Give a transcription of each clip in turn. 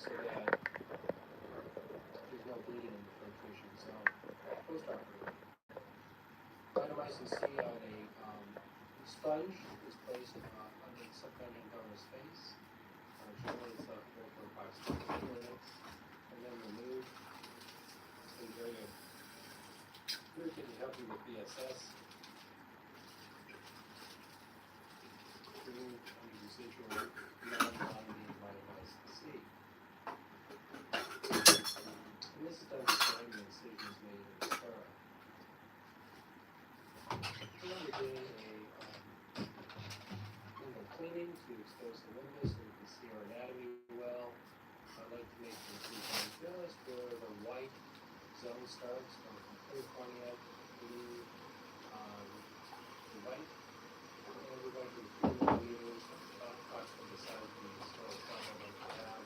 so that there's no bleeding in the filtration zone post-operatively. Mitomycin C on a sponge is placed under the subcondyle donor's face. Generally, it's left there for approximately 2 minutes, and then removed. It's been very good to help you with BSS. Remove any residual non-binding mitomycin C. And this is done before any incisions made in the sclera. We're doing a window cleaning to expose the window so we can see our anatomy well. I'd like to make the incision just where the white zone starts, from the clear cornea to the blue, the white. And we're going to do 3 millimeters, approximately the size of the historical front I'd like to have.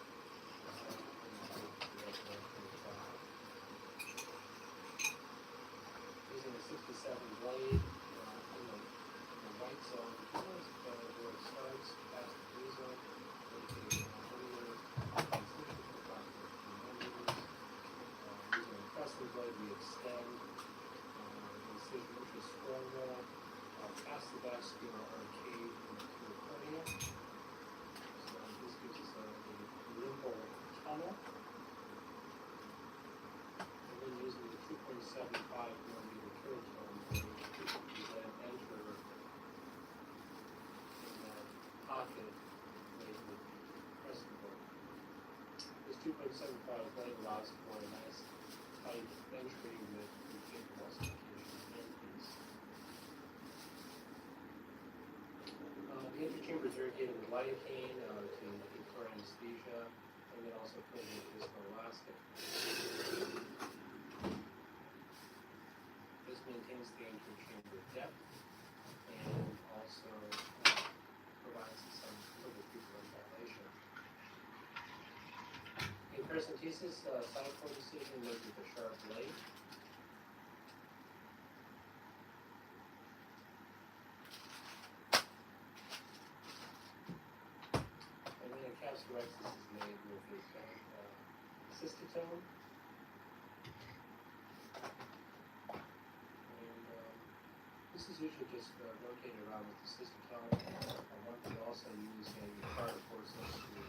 Using a 67 blade in the white zone, just where it starts, past the blue zone, dedicating a linear incision for approximately 3 millimeters. Using a crescent blade, we extend the incision intrascleral past the vascular arcade into the cornea. So this gives us a limbal tunnel. And then using the 2.75 millimeter kiloton blade, we then enter in that pocket made with the crescent blade. This 2.75 blade allows for a nice tight entry with the finger emulsification handpiece. The interchamber is irrigated with lidocaine to defer anesthesia, and then also filled with viscoelastic. This maintains the interchamber depth and also provides some further pupillary dilation. In paracentesis, side port incision made with a sharp blade. Capsulorhexis is made with a cystotome. And this is usually just rotated around with the cystotome. One could also use a card forceps to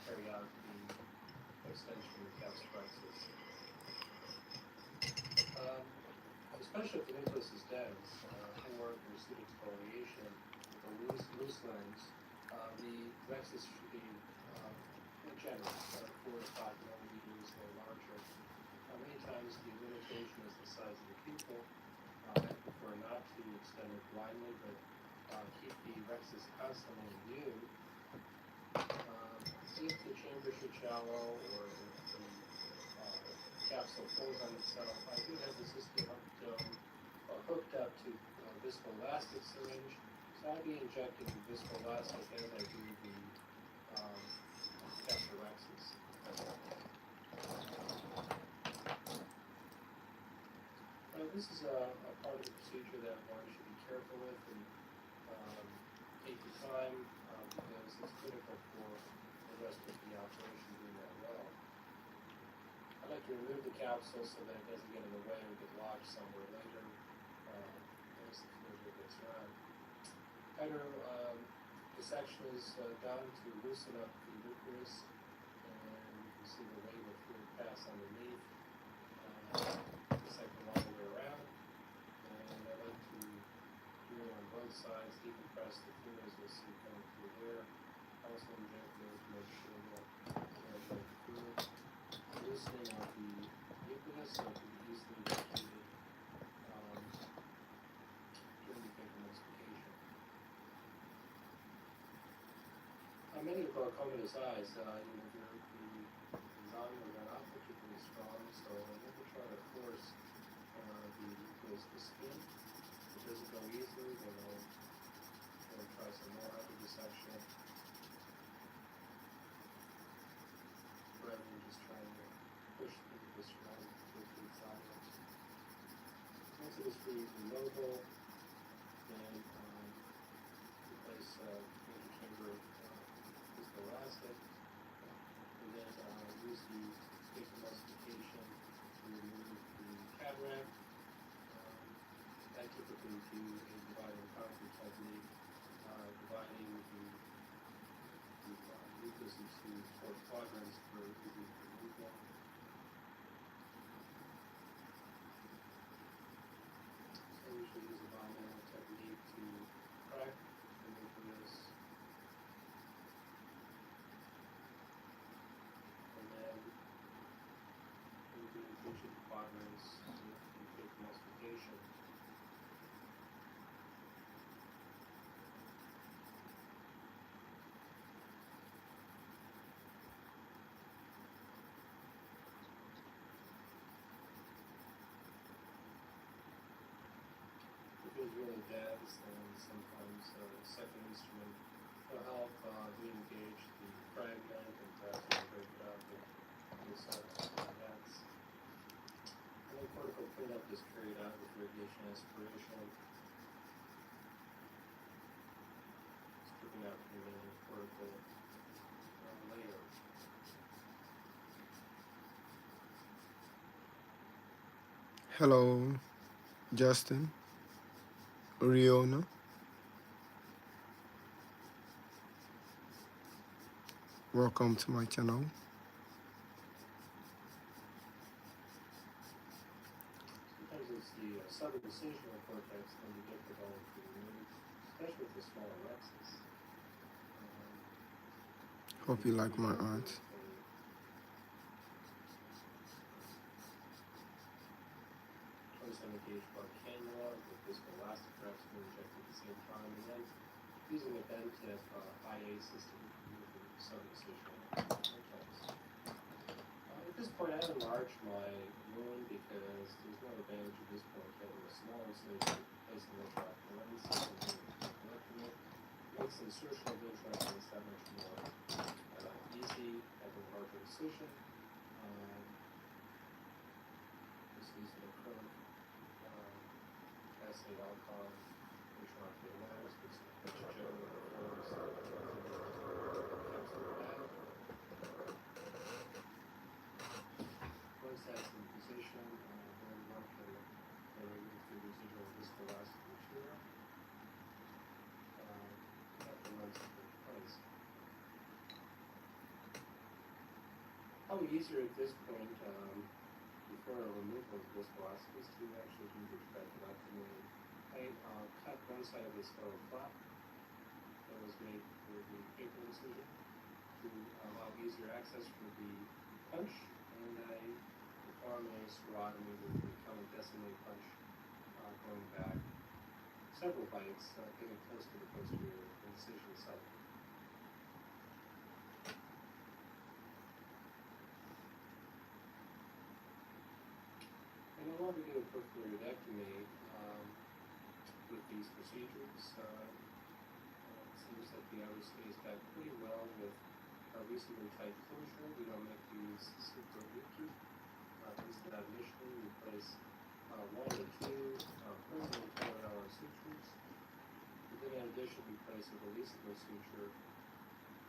carry out the extension of capsulorhexis. Especially if the nucleus is dense or there's pseudo exfoliation with a loose lens, the rhexis should be generous, 4 to 5 millimeters or larger. Many times the limitation is the size of the pupil. I prefer not to extend it blindly, but keep the rhexis constantly in view. If the chamber should shallow or if the capsule pulls on itself, I do have the cystotome hooked up to a viscoelastic syringe. So I'll be injecting the viscoelastic as I do the capsulorhexis. This is a part of the procedure that one should be careful with and take your time because it's critical for the rest of the operation doing that well. I like to remove the capsule so that it doesn't get in the way or get lodged somewhere later as the fluid gets around. After dissection is done to loosen up the uterus, and you can see the wave of fluid pass underneath. Dissect them all the way around, and I like to do it on both sides, decompress the fluid as you'll see coming through there. Also inject there to make sure that there's no fluid. Loosening of the nucleus so it can be easily distributed during the finger emulsification. Many glaucomatous eyes, the volume are not particularly strong, so I never try to force the nucleus to spin. If it doesn't go easily, then I'll try some more hyperdissection rather than just trying to push the nucleus around with the sideways. Once it is freely mobile, then replace the interchamber viscoelastic, and then ramp. I typically do a divide and conquer technique, dividing the nucleus into 4 quadrants for easy removal. So we should use a bimanual technique to crack the nucleus. And then we do each of the quadrants with complete emulsification. If it feels really dense, then sometimes a second instrument will help re-engage the fragment and perhaps break it up and decide something dense. And then cortical cleanup is carried out with radiation aspiration, stripping out the remaining cortical layer. Hello, Justin, Riona. Welcome to my channel. Sometimes it's the subincisional cortex that can be difficult to remove, especially with the smaller rexes. Hope you like my art. Gauge blood cannula with viscoelastic wraps being injected at the same time, and then using a bend tip IA system to remove the subincisional cortex. At this point, I have enlarged my wound because there's no advantage at this point having a small incision placing the intraocular lens and makes insertion of the intraocular lens that much more easy, having a larger incision. Just using a curve. Acid alcohol, intraocular lens, with some general forms capsule bag. Once that's in position, then one can remove the residual viscoelastic material. That the lens is in place. Probably easier at this point, before a removal of viscoelastic, is to actually do the trabeculectomy. I cut one side of the skull flap that was made for the paper incision to allow easier access for the punch, and I perform a sclerotomy with the common decimate punch going back several bites, getting close to the posterior incision site. And I want to do a peripheroidectomy with these procedures. It seems that the outer stays back pretty well with a reasonably tight closure. We don't make these super leaky. Instead, initially we place 1 or 2 permanent $4 sutures. And then in addition, we place a releasable suture,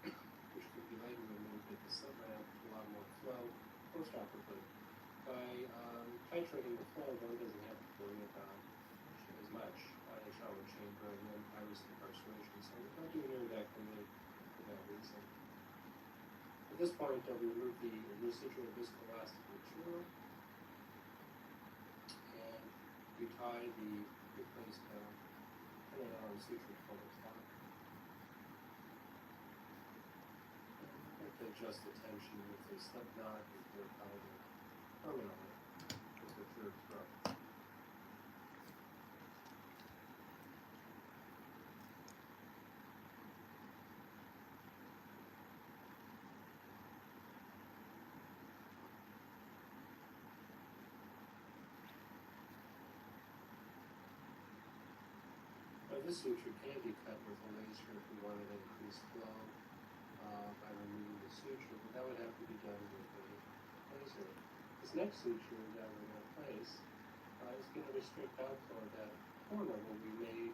which could be later removed at the subramp to allow more flow post-operatively. By titrating the flow, one doesn't have to worry about as much in a shower chamber and then iris incarceration. So we don't do an iridectomy for that reason. At this point, we remove the residual viscoelastic material and we tie the replaced $10 suture to the top. We have to adjust the tension with a slip knot before tying it permanently with the third throw. This suture can be cut with a laser if we wanted to increase flow by removing the suture, but that would have to be done with a laser. This next suture that we're going to place is going to restrict outflow at that corner where we made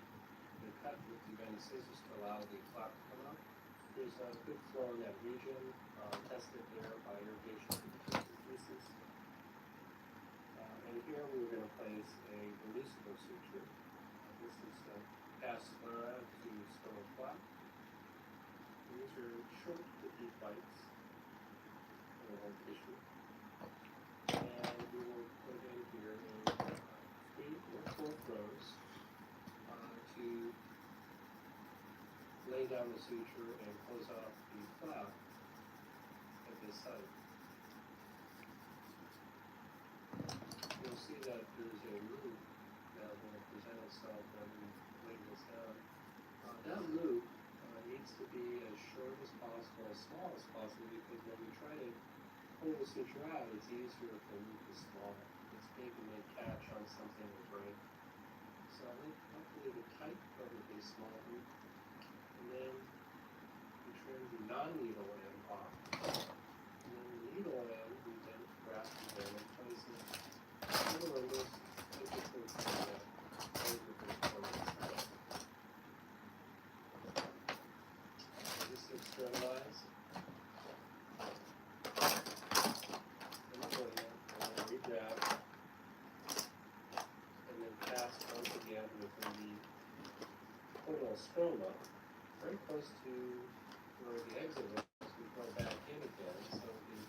the cut with the bent scissors to allow the flap to come out. There's a good flow in that region, tested there by irrigation through the catheteris's. And here we were going to suture. This is past sclera to scleral flap. These are short to deep bites in the whole tissue. And we will put in here in 3 or 4 throws to lay down the suture and close off the flap at this site. You'll see that there's a loop that will present itself when we lay this down. That loop needs to be as short as possible, as small as possible, because when we try to pull the suture out, it's easier if the loop is small. It's big and may catch on something and break. So I like to leave it tight, but with a small loop. And then we trim the non-needle end off. And then the needle end, we then grasp again and place it over this typical this is sterilized. And put in, and then re-grab. And then pass once again within the corneal stroma, very close to where the exit is. We go back in again, so the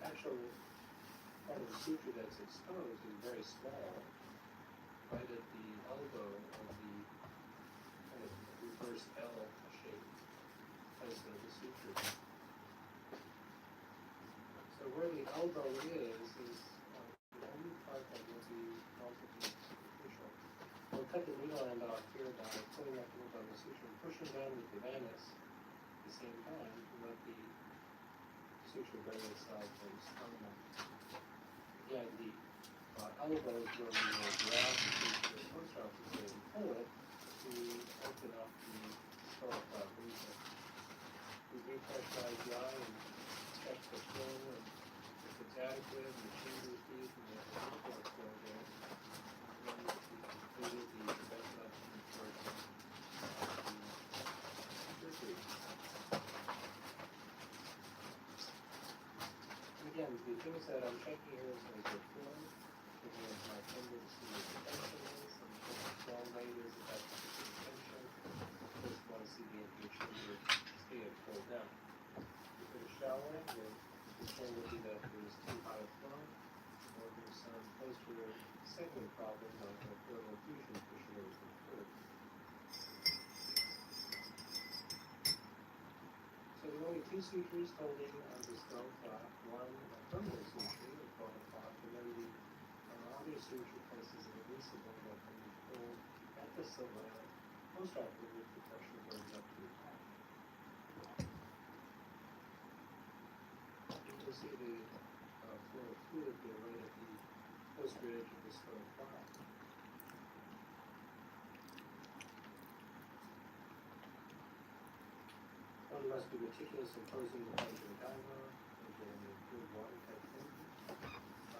actual part of the suture that's exposed is very small, right at the elbow of the kind of reverse L shape placement of the suture. So where the elbow is the only part that will be relatively superficial. We'll cut the needle end off here by pulling up a little bit on the suture and pushing down with the vanus at the same time to let the suture bring itself and stoma. Again, the elbow is where we will grab the suture post operatively and pull it to open up the scleral flap region. We repressurize the eye and check the flow, and if it's adequate and the chamber is deep and there's a little bit of flow there, then we completed the ventilation portion of the surgery. And again, the things that I'm checking here is the flow, looking at my finger to see what the tension is, and what the flow rate is at that particular tension. Just want to see the chamber stay at full depth. If it's shallow, then the concern would be that there's too high a flow, or there's some posterior segment problem like a pleural effusion pushing everything through. So there are only 2 sutures holding on the scleral flap, one a permanent suture, a scleral flap, and then the other suture places an releasable that can be pulled at the soma post-operatively if the pressure goes up too high. You can see the flow of fluid there right at the posterior edge of the scleral flap. One must be meticulous in closing the conjunctiva and getting a good water type thing.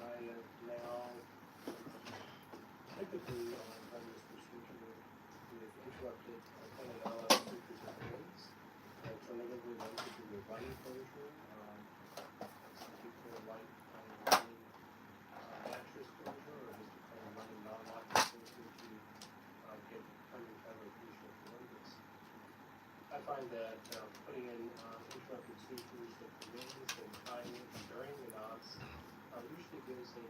I have now typically done this procedure with interrupted appendage sutures of the wings. Alternatively, one could do with running closure. Some people like running mattress closure, or just running non-locking closure to get conjunctival occlusion of the wings. I find that putting in interrupted sutures of the wings and tying it and burying the knots usually gives a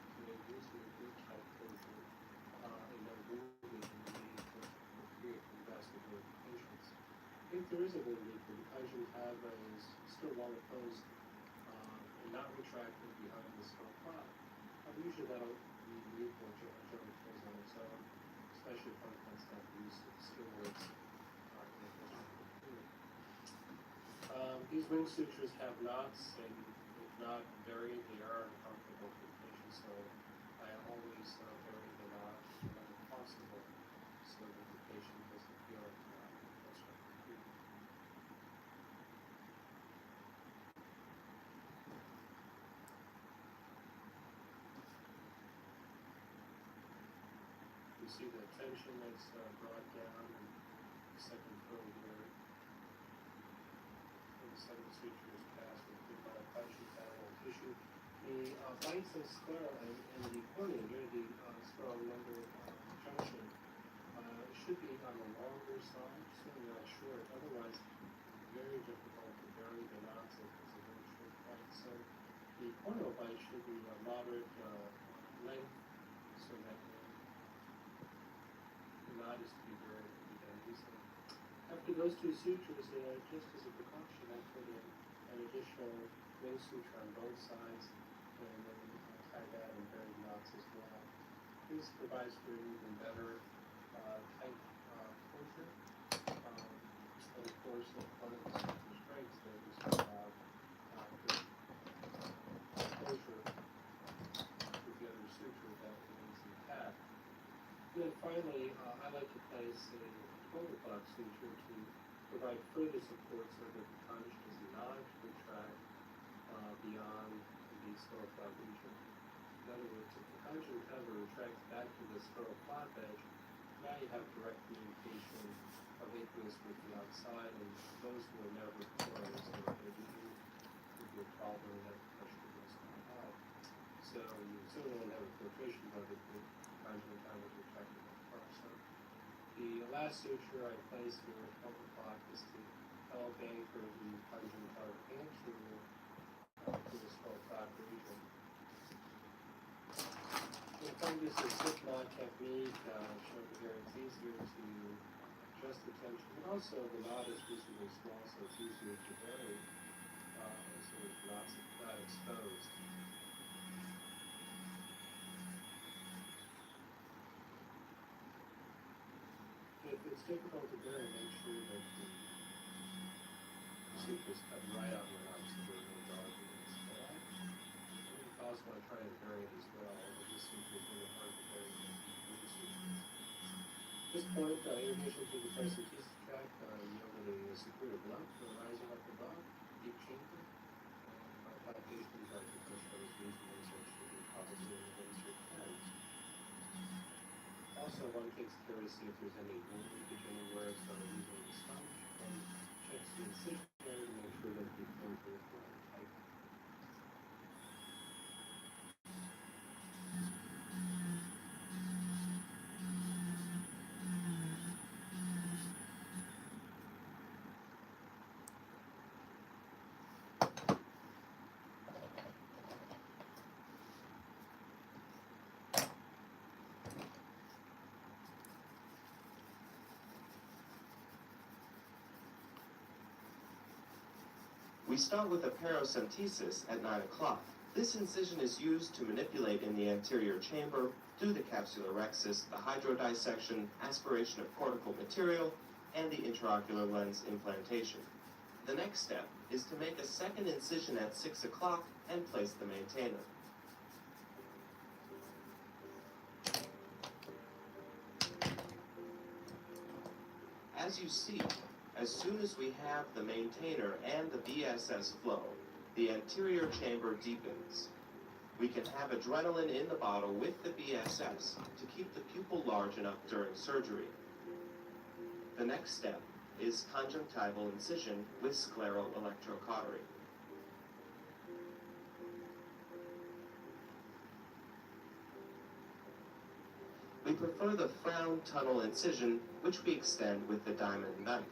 reasonably good type closure in no wound lesion needed for vascular patients. If there is a wound lesion, the conjunctiva is still well opposed and not retracted behind the skull flap. Usually that'll be needful generally close on its own, especially if one tends to have use of steroids. These wing sutures have knots, and if not buried, they are uncomfortable for patients, so I always bury the knot when possible so that the patient doesn't feel frustrated. You see the tension that's brought down in the second throw here. The second suture is passed with good amount of conjunctival tissue. The bites and sclera and the cornea near the scleral number junction, it should be on the longer side, certainly not short. Otherwise, very difficult to bury the knots if it's a very short point. So the corneal bite should be a moderate length, so that the knot is to be buried to be done easily. After those two sutures, just as a precaution, I put in an additional ring suture on both sides, and then tie that and bury the knots as well. This provides for an even better tight closure. And of course, one of the suture strengths there is to have good closure with the other suture that remains intact. And then finally, I like to place a 12 o'clock suture to provide further support so that the conch does not retract beyond the skull flap region. In other words, if the conjunctiva retracts back to the skull flap edge, now you have direct communication of aqueous with the outside, and those will never close. So it would be a problem that the pressure goes out. So you certainly won't have a filtration mode if the conjunctiva is retracted that far. So the last suture I place here at 12 o'clock is to help anchor the conjunctiva anterior to the skull flap region. You'll find this a slip knot technique, shown here. It's easier to adjust the tension, but also the knot is reasonably small, so it's easier to bury, so that the knot's not exposed. If it's difficult to bury, make sure that the suture is cut right out the knot so there's no dogwood. You also want to try and bury it as well. This suture is really hard to bury. At this point, in addition to the paracentesis tract, you know that a superior blunt rising up above, deep chamber, and palpations like the first one is reasonable, so it should be probably in the insert end. Also, one takes care to see if there's any wound leakage anywhere, so using the sponge and checks the incision area to make sure that the closure is well tight. We start with a paracentesis at 9 o'clock. This incision is used to manipulate in the anterior chamber through the capsular rhexis, the hydrodissection, aspiration of cortical material, and the intraocular lens implantation. The next step is to make a second incision at 6 o'clock and place the maintainer. As you see, as soon as we have the maintainer and the BSS flow, the anterior chamber deepens. We can have adrenaline in the bottle with the BSS to keep the pupil large enough during surgery. The next step is conjunctival incision with scleral electrocautery. We prefer the frown tunnel incision, which we extend with the diamond knife.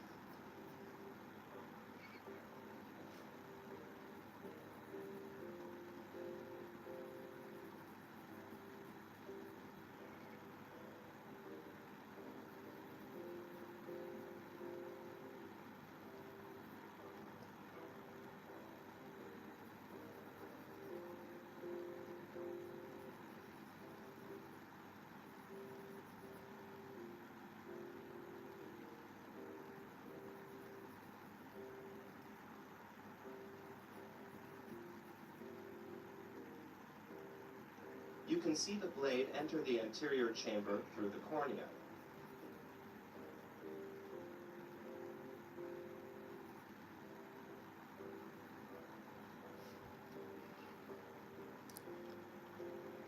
You can see the blade enter the anterior chamber through the cornea.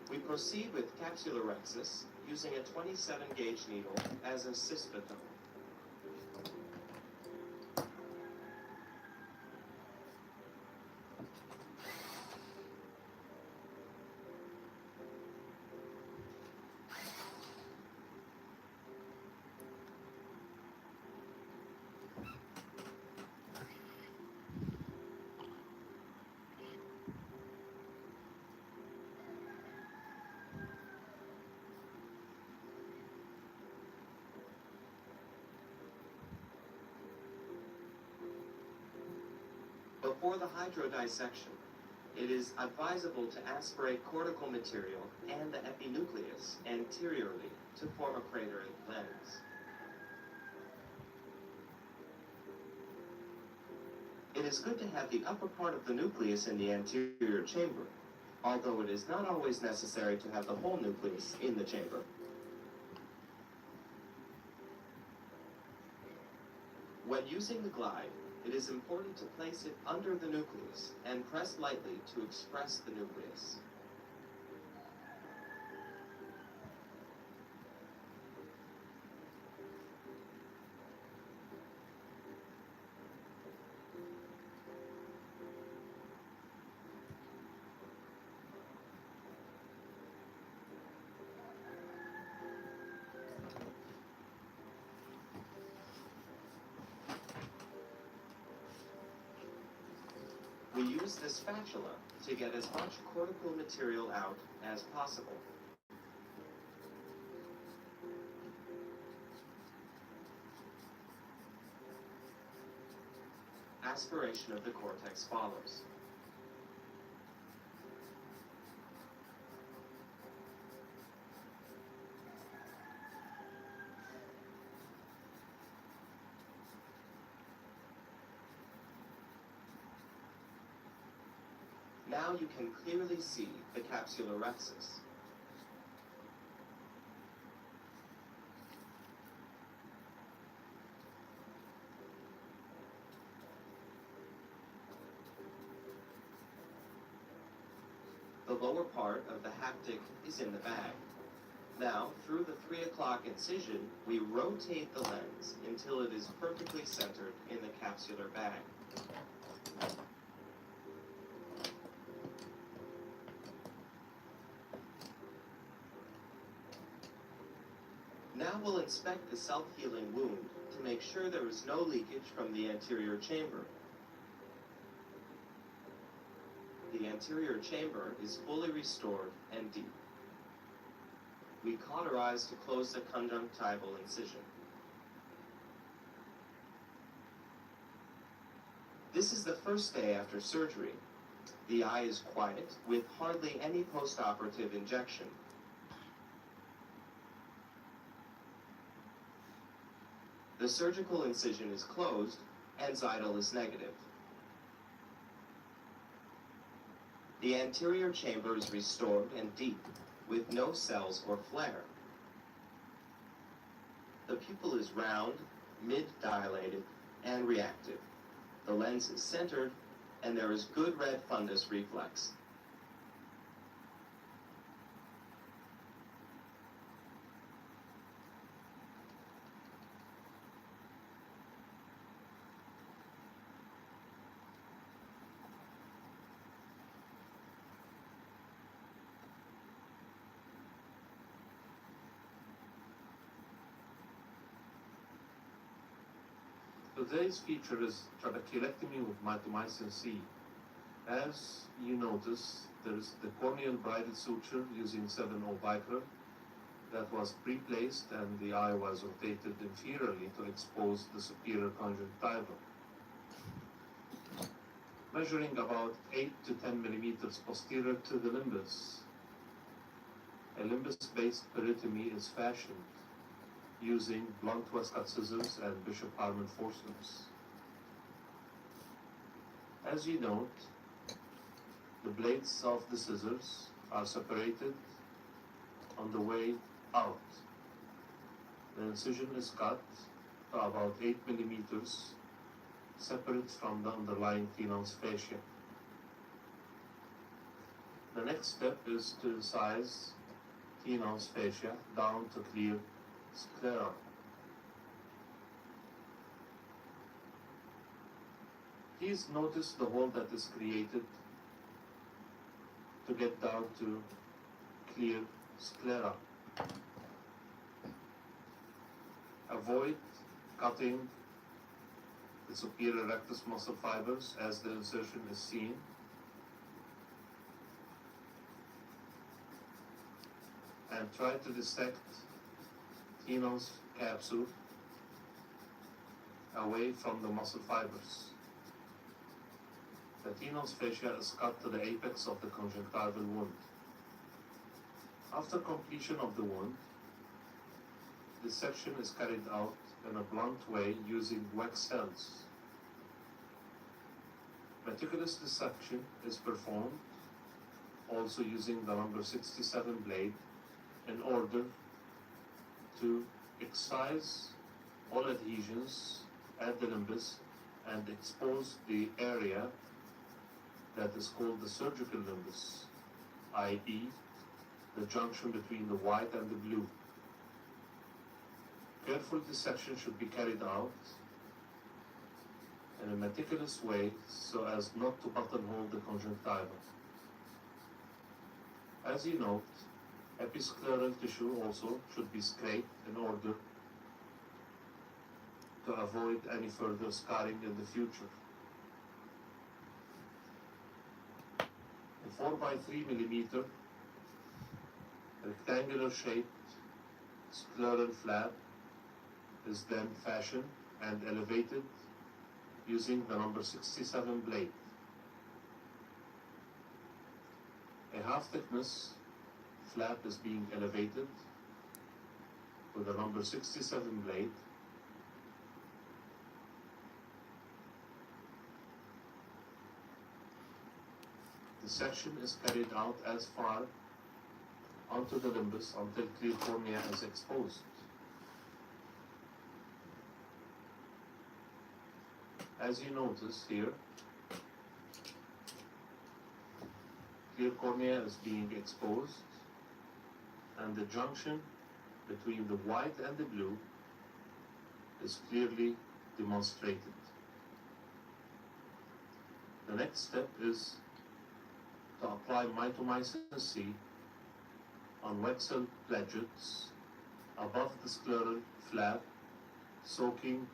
We proceed with capsular rhexis using a 27 gauge needle as a cispatone. Before the hydrodissection, it is advisable to aspirate cortical material and the epinucleus anteriorly to form a crater in the lens. It is good to have the upper part of the nucleus in the anterior chamber, although it is not always necessary to have the whole nucleus in the chamber. When using the glide, it is important to place it under the nucleus and press lightly to express the nucleus. We use the spatula to get as much cortical material out as possible. Aspiration of the cortex follows. Now you can clearly see the capsular rhexis. The lower part of the haptic is in the bag. Now, through the 3 o'clock incision, we rotate the lens until it is perfectly centered in the capsular bag. Now we'll inspect the self-healing wound to make sure there is no leakage from the anterior chamber. The anterior chamber is fully restored and deep. We cauterize to close the conjunctival incision. This is the first day after surgery. The eye is quiet, with hardly any postoperative injection. The surgical incision is closed, and Zydal is negative. The anterior chamber is restored and deep, with no cells or flare. The pupil is round, mid-dilated, and reactive. The lens is centered, and there is good red fundus reflex. Today's feature is trabeculectomy with mitomycin C. As you notice, there is the corneal bridle suture using 7/0 Vicryl that was pre-placed, and the eye was rotated inferiorly to expose the superior conjunctiva. Measuring about 8 to 10 millimeters posterior to the limbus, a limbus-based peritomy is fashioned using blunt Westcott scissors and Bishop Harmon forceps. As you note, the blades of the scissors are separated on the way out. The incision is cut to about 8 millimeters, separate from the underlying Tenon's fascia. The next step is to incise Tenon's fascia down to clear sclera. Please notice the hole that is created to get down to clear sclera. Avoid cutting the superior rectus muscle fibers as the insertion is seen. And try to dissect Tenon's capsule away from the muscle fibers. The Teno's fascia is cut to the apex of the conjunctival wound. After completion of the wound, dissection is carried out in a blunt way using wax cells. Meticulous dissection is performed also using the number 67 blade in order to excise all adhesions at the limbus and expose the area that is called the surgical limbus, i.e. the junction between the white and the blue. Careful dissection should be carried out in a meticulous way so as not to buttonhole the conjunctiva. As you note, episcleral tissue also should be scraped in order to avoid any further scarring in the future. A 4 by 3 millimeter rectangular shaped scleral flap is then fashioned and elevated using the number 67 blade. A half thickness flap is being elevated with the number 67 blade. The section is carried out as far onto the limbus until clear cornea is exposed. As you notice here, clear cornea is being exposed and the junction between the white and the blue is clearly demonstrated. The next step is to apply mitomycin C on Wexel plagiates above the scleral flap, soaking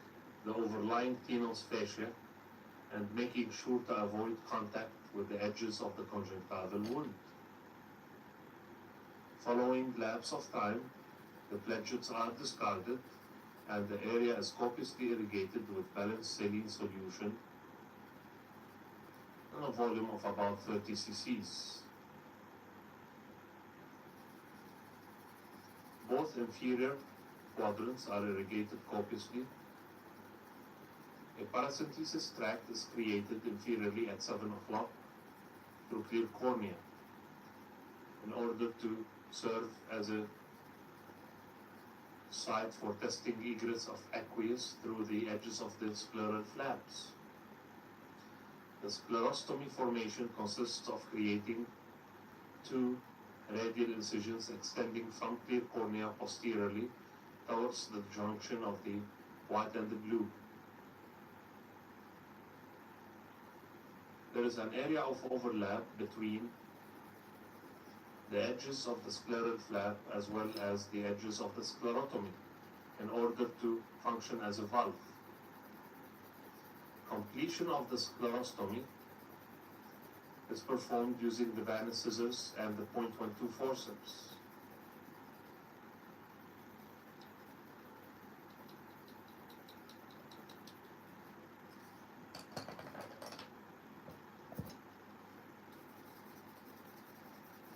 the overlying Teno's fascia and making sure to avoid contact with the edges of the conjunctival wound. Following lapse of time, the plagiates are discarded and the area is copiously irrigated with balanced saline solution in a volume of about 30 cc's. Both inferior quadrants are irrigated copiously. A paracentesis tract is created inferiorly at 7 o'clock through clear cornea in order to serve as a site for testing egress of aqueous through the edges of the scleral flaps. The sclerostomy formation consists of creating 2 radial incisions extending from clear cornea posteriorly towards the junction of the white and the blue. There is an area of overlap between the edges of the scleral flap as well as the edges of the sclerotomy in order to function as a valve. Completion of the sclerostomy is performed using the Vanna scissors and the .12 forceps.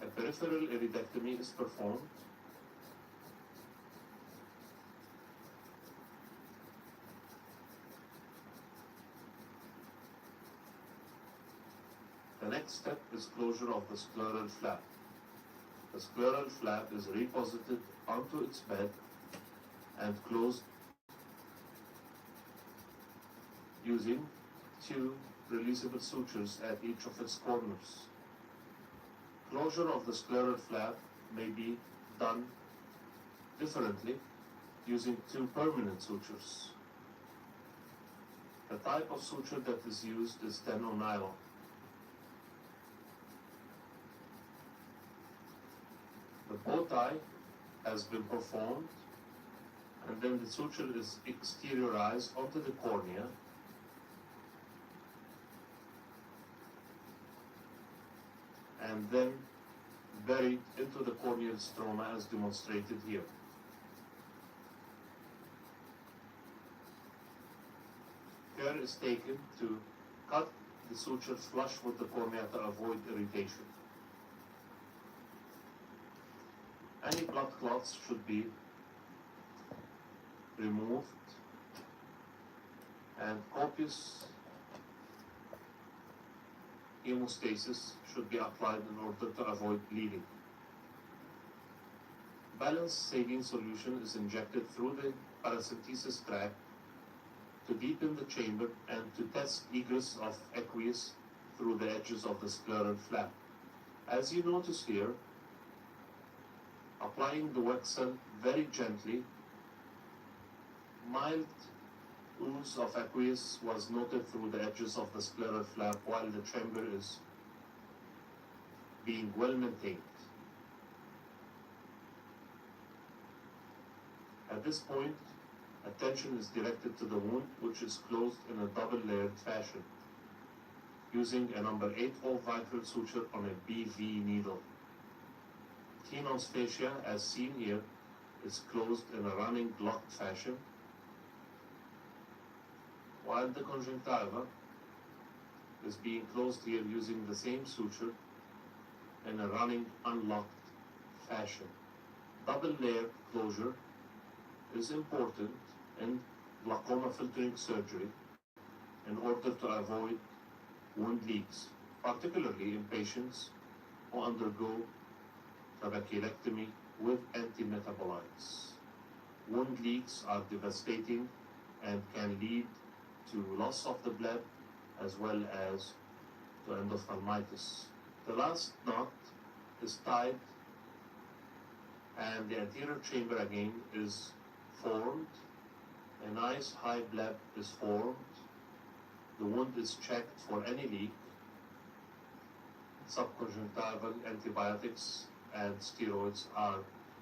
A peripheral iridectomy is performed. The next step is closure of the scleral flap. The scleral flap is reposited onto its bed and closed using 2 releasable sutures at each of its corners. Closure of the scleral flap may be done differently using 2 permanent sutures. The type of suture that is used is steno nylon. The bow tie has been performed and then the suture is exteriorized onto the cornea and then buried into the corneal stroma as demonstrated here. Care is taken to cut the suture flush with the cornea to avoid irritation. Any blood clots should be removed, and copious hemostasis should be applied in order to avoid bleeding. Balanced saline solution is injected through the paracentesis tract to deepen the chamber and to test egress of aqueous through the edges of the scleral flap. As you notice here, applying the Wexel very gently, mild ooze of aqueous was noted through the edges of the scleral flap while the chamber is being well maintained. At this point, attention is directed to the wound, which is closed in a double-layered fashion, using a number 8-hole vicryl suture on a BV needle. Tenos fascia, as seen here, is closed in a running blocked fashion, while the conjunctiva is being closed here using the same suture in a running unlocked fashion. Double-layered closure is important in glaucoma filtering surgery in order to avoid wound leaks, particularly in patients who undergo trabeculectomy with antimetabolites. Wound leaks are devastating and can lead to loss of the blood as well as to endophthalmitis. The last knot is tied and the anterior chamber again is formed. A nice high bleb is formed. The wound is checked for any leak. Subconjunctival antibiotics and steroids are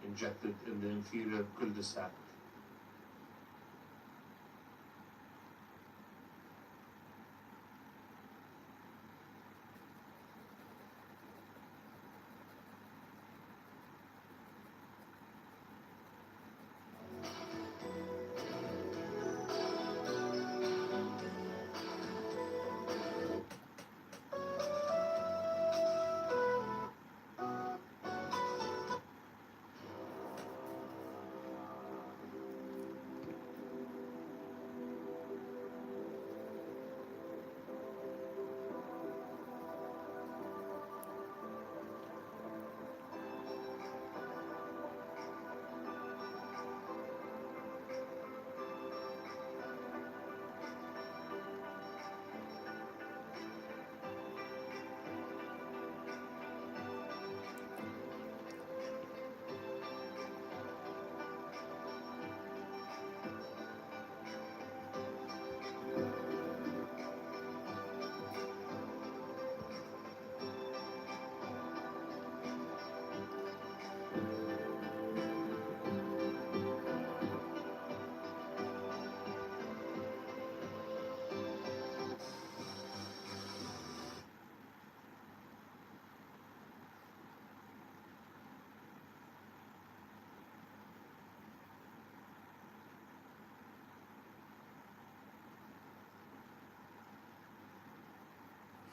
injected in the inferior cul-de-sac.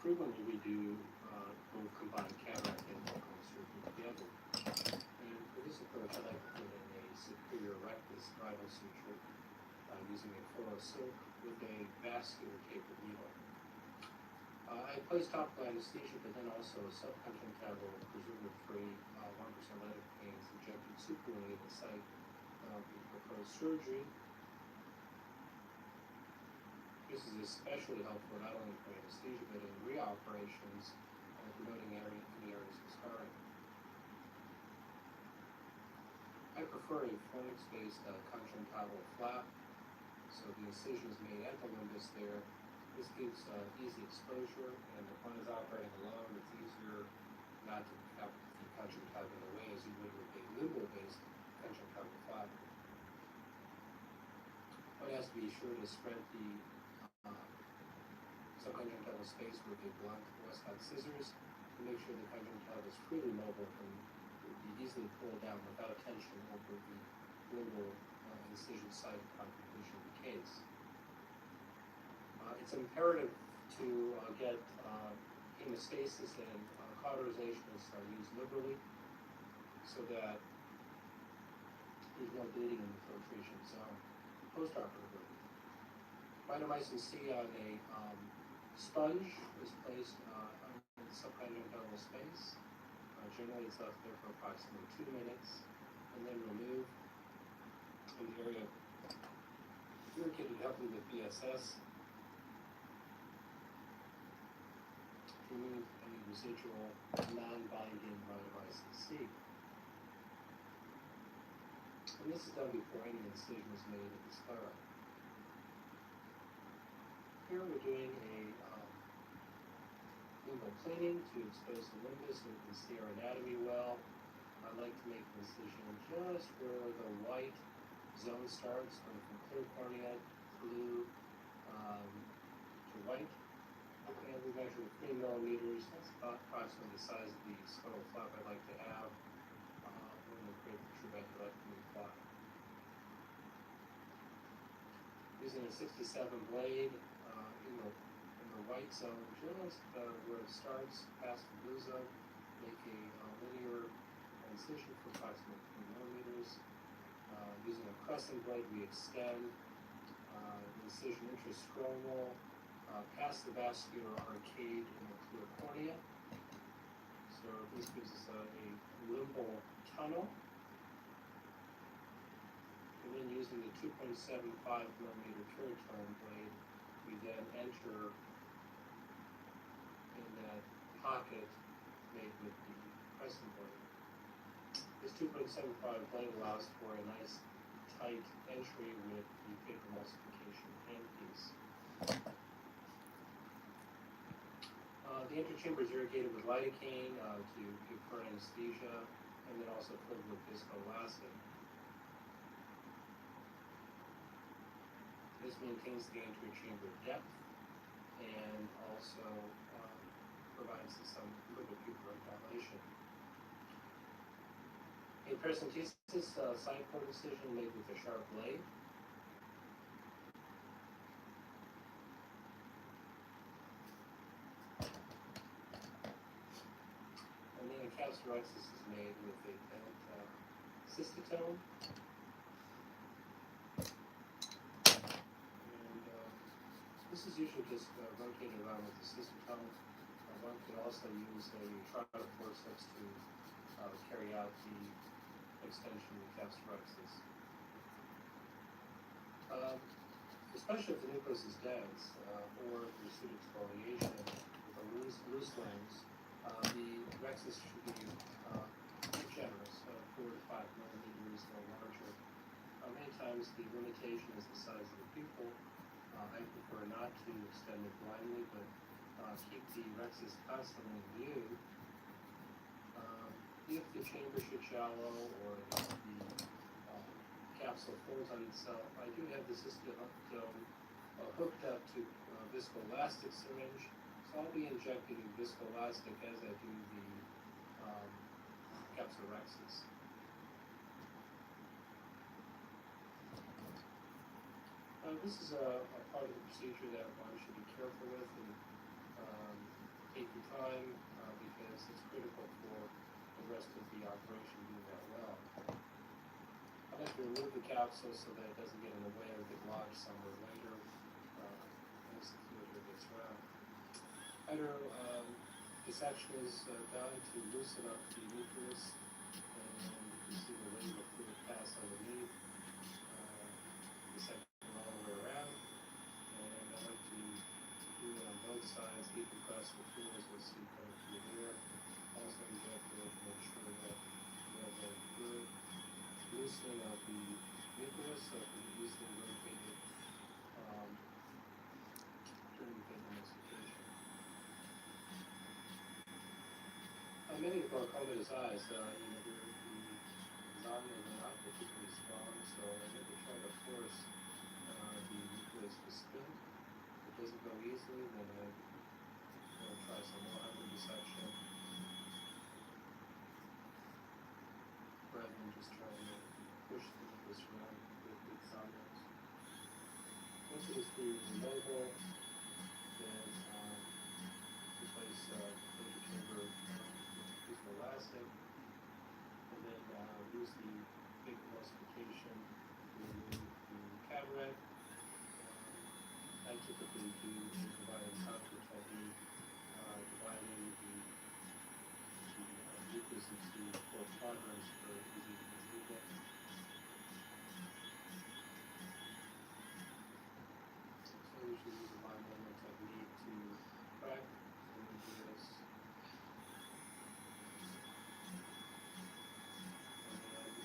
Frequently we do both combined cataract and glaucoma surgery together. And for this approach, I like to put in a superior rectus bridal suture using a fluoro silk with a vascular tapered needle. I place topical anesthesia, but then also subconjunctival preservative-free 1% lidocaines injected superiorly at the site of the proposed surgery. This is especially helpful not only for anesthesia, but in reoperations and promoting any areas of scarring. I prefer a fornix-based conjunctival flap, so the incision is made at the limbus there. This gives easy exposure, and if one is operating alone, it's easier not to have the conjunctiva in the way as you would with a limbal-based conjunctival flap. One has to be sure to spread the subconjunctival space with a blunt Westcott scissors to make sure the conjunctiva is freely mobile and be easily pulled down without tension over the limbal incision site upon completion of the case. It's imperative to get hemostasis and cauterization is used liberally so that there's no bleeding in the filtration zone postoperatively. Mitomycin C on a sponge is placed in the subconjunctival space. Generally, it's left there for approximately 2 minutes and then removed in the area irrigated heavily with BSS. Remove any residual non-binding mitomycin C. And this is done before any incision is made in the sclera. Here we're doing a limbal planing to expose the limbus so we can see our anatomy well. I like to make an incision just where the white zone starts, going from clear cornea, blue to white. And we measure 3 millimeters. That's about approximately the size of the scrotal flap I'd like to have when we create the trabeculectomy flap. Using a 67 blade in the white zone, just where it starts, past the blue zone, make a linear incision for approximately 3 millimeters. Using a crescent blade, we extend the incision intrascromal past the vascular arcade in the clear cornea. So this gives us a limbal tunnel. And then using the 2.75 millimeter keratome blade, we then enter in that pocket made with the crescent blade. This 2.75 blade allows for a nice tight entry with the paper emulsification handpiece. The interchamber is irrigated with lidocaine to give current anesthesia, and then also filled with viscoelastic. This maintains the anterior chamber depth and also provides some liquid pupillary dilation. A paracentesis side port incision made with a sharp blade. And then a capsulorhexis is made with a bent cystotome. And this is usually just rotated around with the cystotome. One could also use a tricep forceps to carry out the extension of the capsulorhexis. Especially if the nucleus is dense or if there's pseudoexfoliation with a loose lens, the rhexis should be generous, 4 to 5 millimeters or larger. Many times the limitation is the size of the pupil. I prefer not to extend it blindly, but keep the rhexis constantly in view. If the chamber should shallow or if the capsule folds on itself, I do have the cystotome hooked up to a viscoelastic syringe, so I'll be injecting viscoelastic as I do the capsulorhexis. This is a part of the procedure that one should be careful with and take your time because it's critical for the rest of the operation being that well. I like to remove the capsule so that it doesn't get in the way or get lodged somewhere later as the fluid gets around. After dissection is done to loosen up the nucleus, and you can see the wave of fluid pass underneath. Dissection all the way around, and I like to do it on both sides, decompress the fluids we'll see coming through here. Also inject it to make sure that we have a good loosening of the nucleus so it can be easily rotated during the emulsification. Many glaucomatous eyes, the zonules are not particularly strong, so I never try to force the nucleus to spin. If it doesn't go easily, then I'll try some more hyperdissection rather than just trying to push the nucleus around with zonules. Once it is pretty mobile, then we do a dividing contour technique, dividing the mucus into 4 quadrants for easy movement. So I usually use a line movement technique to crack. So we do this. And then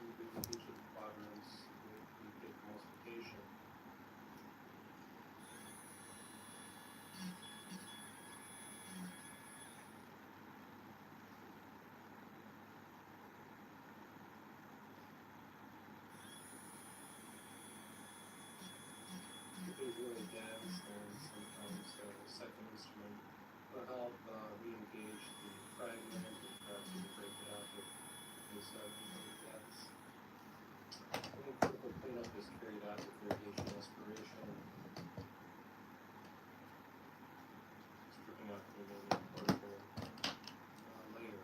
we do each of the quadrants with the big multiplication. If it's really dense, then sometimes the second instrument will help re-engage the fragment, and perhaps you can break it up if it's really dense. And then critical cleanup is carried out with irrigation aspiration, stripping out the remaining cortical layer.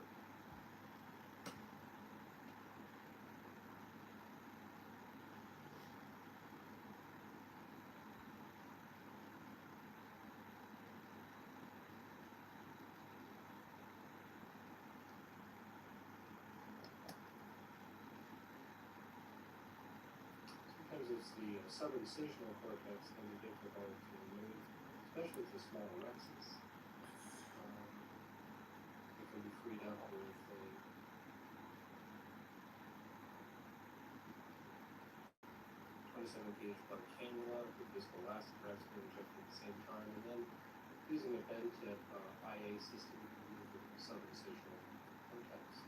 Sometimes it's the subincisional cortex can be difficult to remove, especially with the small rexes. It can be freed up with a 27 gauge butter cannula with viscoelastic rex being injected at the same time, and then using a bend tip IA system to remove the subincisional cortex.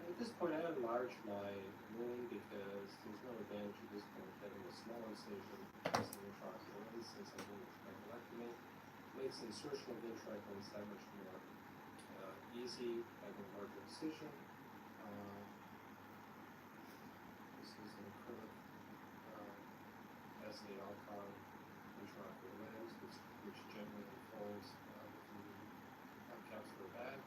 At this point, I enlarged my wound because there's no advantage at this point having a small incision as an intraocular lens since I'm doing a trachelectomy. Makes insertion of intraocular lens that much more easy, having a larger incision. This is an acrylic SA Alcon intraocular lens, which gently unfolds within the capsular bag.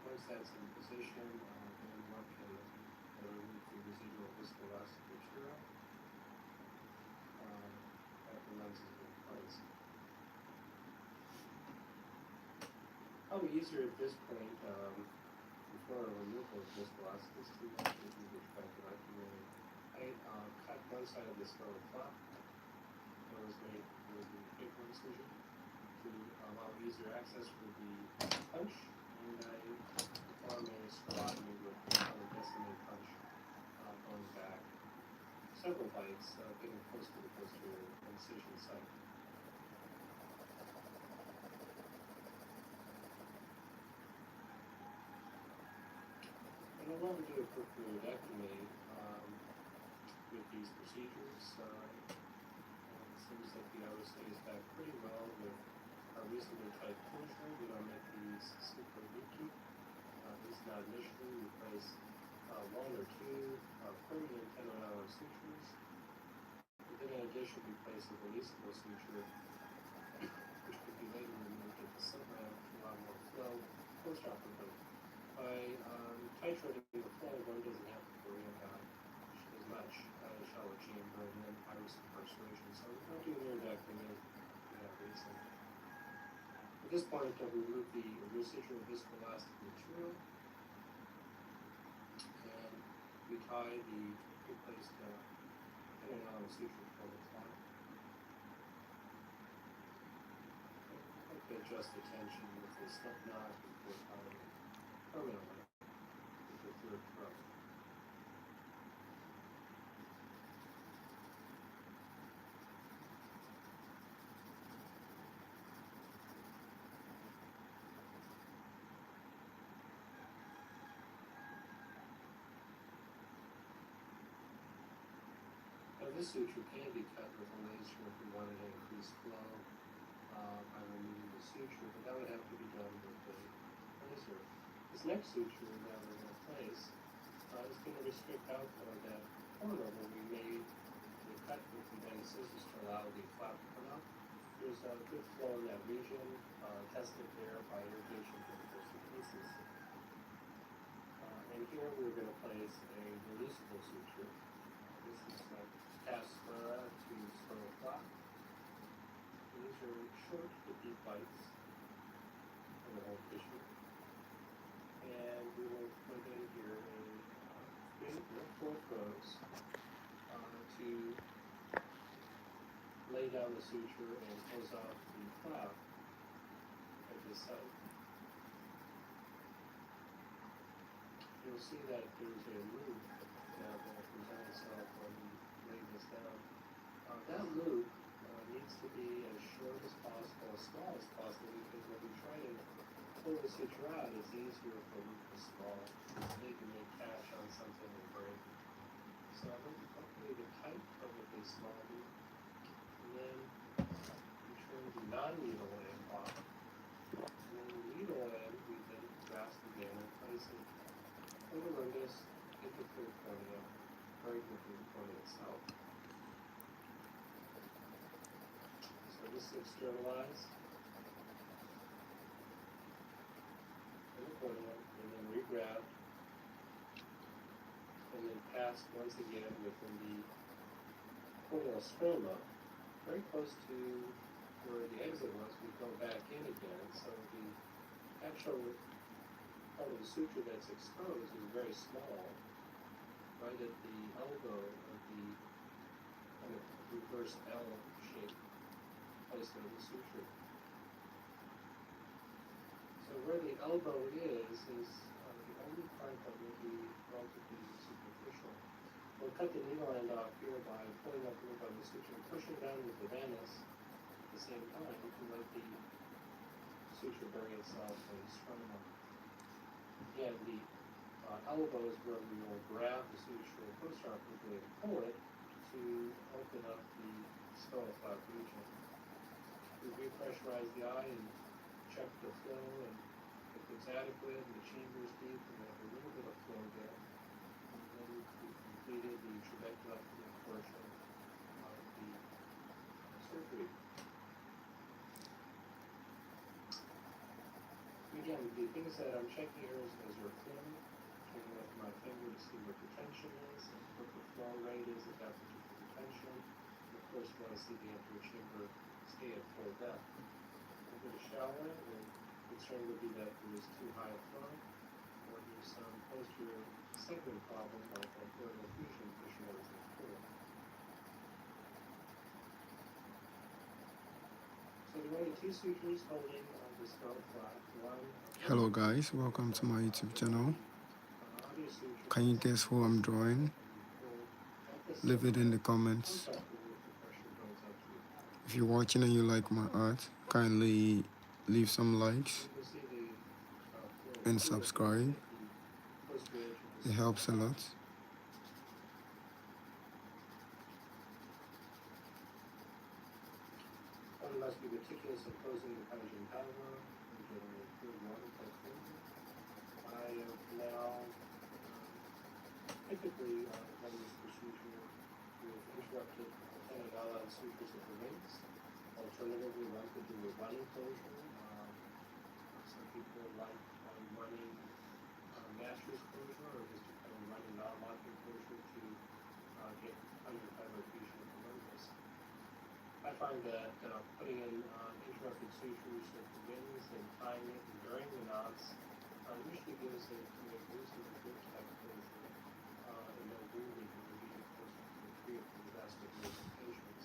Once that's in position, then one can remove the residual viscoelastic material after the lens is in place. Probably easier at this point, before removal of viscoelastic, is to remove the trachelectomy. I cut one side of this lower flap that was made with the paper incision to allow easier access for the punch. And I perform a sclerotomy with a decimate punch going back several bites, getting close to the posterior incision site. And I love to do a peripheroidectomy with these procedures. It seems like the outer stays back pretty well with a reasonably tight closure. We don't make these super leaky. At least not initially. We place 1 or 2 permanent 10-hour sutures. And then in addition, we place a releasable suture, which could be later removed at the subram to allow more flow post-operatively. By titrating the flow, one doesn't have to worry about as much shallow chamber and then iris incarceration. So we don't do neurodectomy for that reason. At this point, we remove the residual viscoelastic material, and we tie the pre-placed inner suture for the top. Okay, adjust the tension with the slip knot before tying permanently with the third throat. Now this suture can be cut with a laser if we wanted to increase flow by removing the suture, but that would have to be done with the laser. This next suture that we're going to place is going to restrict out that corner where we made the cut with the bent scissors to allow the flap to come out. There's a good flow in that region, tested there by irrigation for the first 2 cases. And here we're going to place a releasable suture. This is past sclera to scleral flap. These are short but deep bites of the whole tissue. And we will put in here four throws to lay down the suture and close off the flap at this site. You'll see that there's a loop now that presents itself when we lay this down. That loop needs to be as short as possible, as small as possible, because when we try to pull the suture out, it's easier if the loop is small. They can make catch on something and break. So hopefully the tight probably small loop. And then we turn the non-needle end off. And then the needle end we then grasp again and place it over this into the cornea, very quickly the cornea itself. So this is externalized in the cornea, and then regrabbed, and then passed once again within the corneal stroma, very close to where the exit was. We go back in again, so the actual part of the suture that's exposed is very small, right at the elbow of the kind of reverse L shape placement of the suture. So where the elbow is the only part that will be relatively superficial. We'll cut the needle end off here by pulling up a little bit of the suture and pushing down with the Vannis at the same time. You can let the suture bury itself in the sternum. Again, the elbow is where we will grab the suture postoperatively and pull it to open up the skull flap region. We repressurize the eye and check the flow, and if it's adequate and the chamber is deep and we have a little bit of flow there, and then we've completed the trabeculectomy portion of the surgery. Again, the things that I'm checking here is your flow, checking with my finger to see what the tension is, and what the flow rate is at that particular tension. And of course, we want to see the anterior chamber stay at full depth. With a shower, the concern would be that there is too high a flow, or there's some posterior segment problem like a pleural effusion pushing everything through. So there are only two sutures holding the skull flap. One. Hello guys, welcome to my YouTube channel. Can you guess who I'm drawing? Leave it in the comments. If you're watching and you like my art, kindly leave some likes and subscribe. It helps a lot. One must be meticulous in closing the conjunctiva and getting a good water testing. I have now typically done this procedure with interrupted tendinella and sutures of the wings. Alternatively, one could do a running closure. Some people like running master's closure, or just a kind of running non-locking closure to get conjunctival fusion of the nervous. I find that putting in interrupted sutures of the wings and tying it and during the knots usually gives a reasonably good type of closure and no wound leak, and we get closer to the free of the vast majority of patients.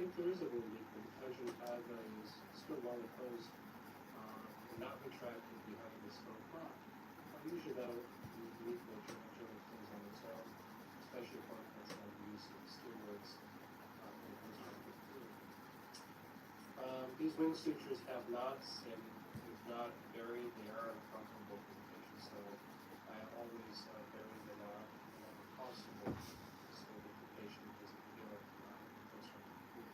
If there is a wound leak, the conjunctiva is still well enclosed and not retracted behind the skull flap. Usually though, the leak will generally close on its own, especially if one has had the use of steroids. These wing sutures have knots, and if not buried, they are uncomfortable for the patient, so I always bury the knot whenever possible, so that the patient doesn't feel post-operative.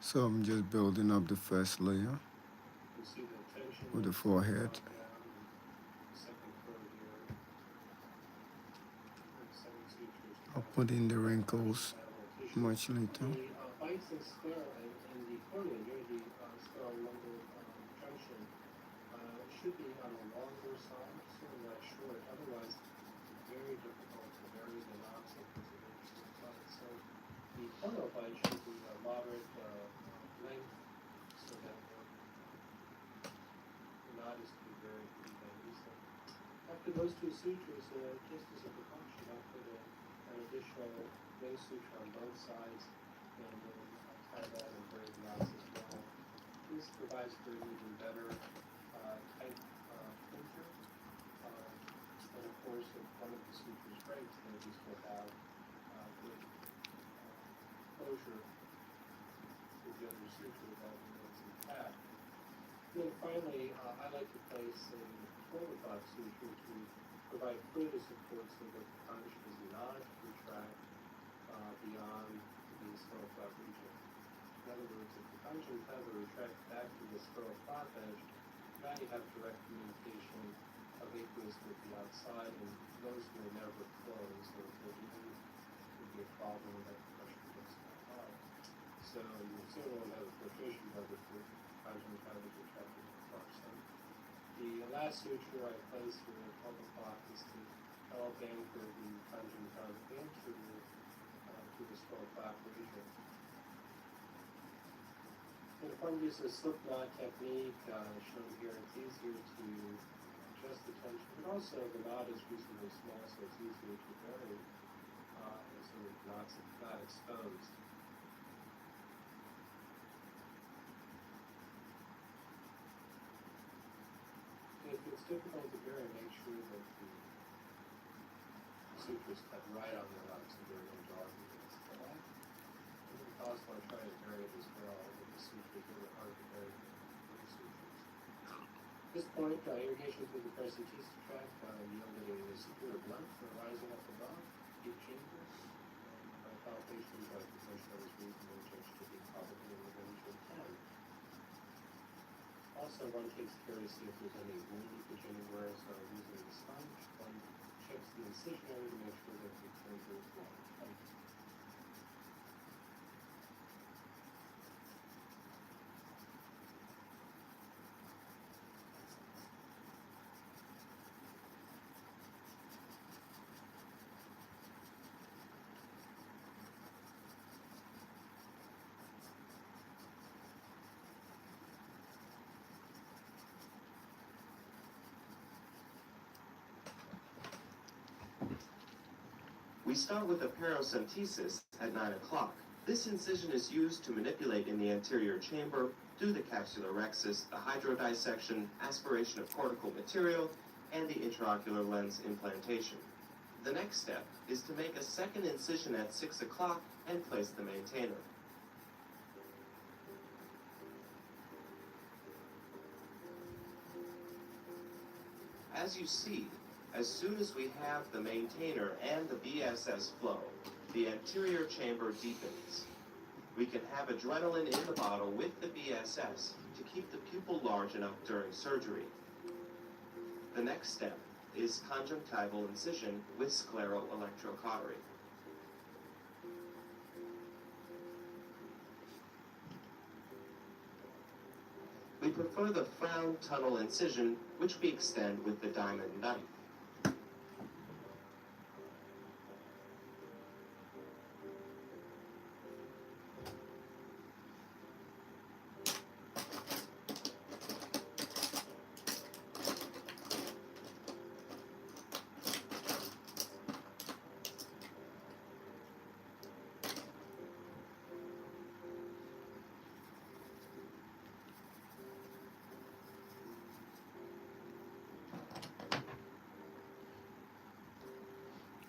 So I'm just building up the first layer You see the tension with the forehead. I'll put in the wrinkles much later. The bites and sclera in the cornea near the scleral lumbar junction should be after those two sutures, just as a precaution, I'll put an additional wing suture on both sides and then tie that in braid knots as well. This provides for an even better tight closure. And of course, if one of the sutures breaks, then we still have good closure with the other suture that remains intact. Then finally, I like to place a overclock suture to provide further support so that the conch does not retract beyond the scroll flap region. In other words, if the conch and feather retract back to the scroll flap edge, now you have direct communication of aqueous with the outside, and those will never close, or if they do, it would be a problem that the pressure gets too high. So you certainly won't have a filtration bubble for conch and feather retracting far. So the last suture I place with a double clock is to help anchor the conch and feather into the skull flap region. And if one uses a slip knot technique shown here, it's easier to adjust the tension, but also the knot is reasonably small, so it's easier to vary so the knot's not exposed. If it's difficult to vary, make sure that the suture is cut right on the knot so there are no dog ears. You can also want to try to vary it as well, but the suture is really hard to vary with the sutures. At this point, irrigation through the paracentesis tract yielded a superior blunt rising up above deep chamber. By palpation, the potential is reasonably judged to be probably in the range of 10. Also, one takes care to see if there's any wound leakage anywhere, so using the sponge, one checks the incision area to make sure that the closure is well tight. We start with a paracentesis at 9 o'clock. This incision is used to manipulate in the anterior chamber, do the capsular rhexis, the hydrodissection, aspiration of cortical material, and the intraocular lens implantation. The next step is to make a second incision at 6 o'clock and place the maintainer. As you see, as soon as we have the maintainer and the BSS flow, the anterior chamber deepens. We can have adrenaline in the bottle with the BSS to keep the pupil large enough during surgery. The next step is conjunctival incision with scleroelectrocautery. We prefer the frown tunnel incision, which we extend with the diamond knife.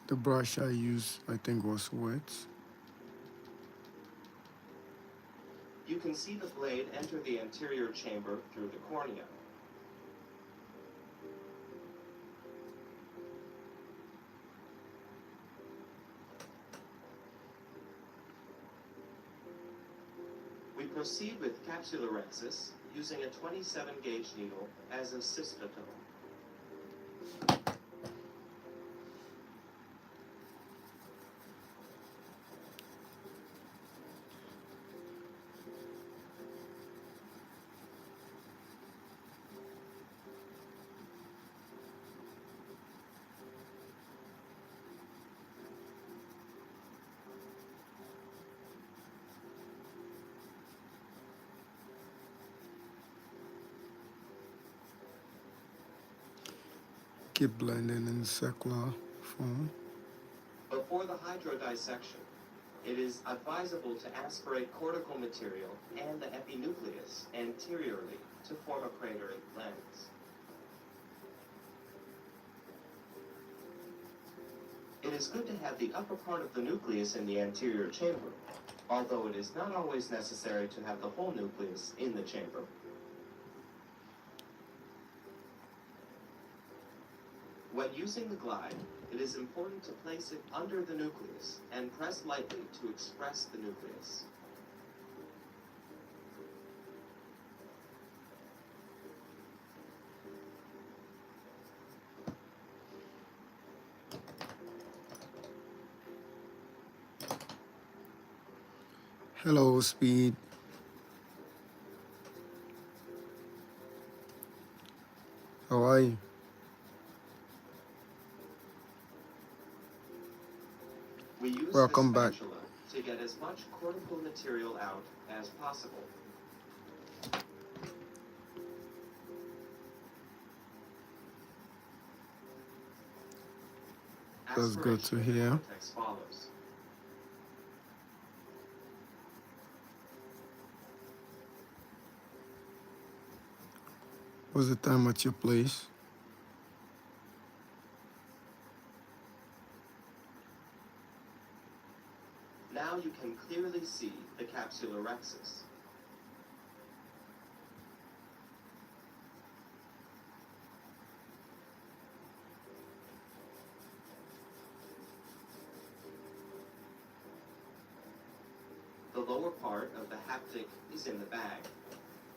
The brush I used, I think, was wet. You can see the blade enter the anterior chamber through the cornea. We proceed with capsular rhexis using a 27 gauge needle as a cystotome. Keep blending in circular form. Before the hydrodissection, it is advisable to aspirate cortical material and the epinucleus anteriorly to form a cratering lens. It is good to have the upper part of the nucleus in the anterior chamber, although it is not always necessary to have the whole nucleus in the chamber. When using the glide, it is important to place it under the nucleus and press lightly to express the nucleus. Hello, Speed. How are you? We use Welcome the back. spatula to get as much cortical material out as possible. That's good to Aspiration of the hear. cortex follows. What's the time at your place? Now you can clearly see the capsular rhexis. The lower part of the haptic is in the bag.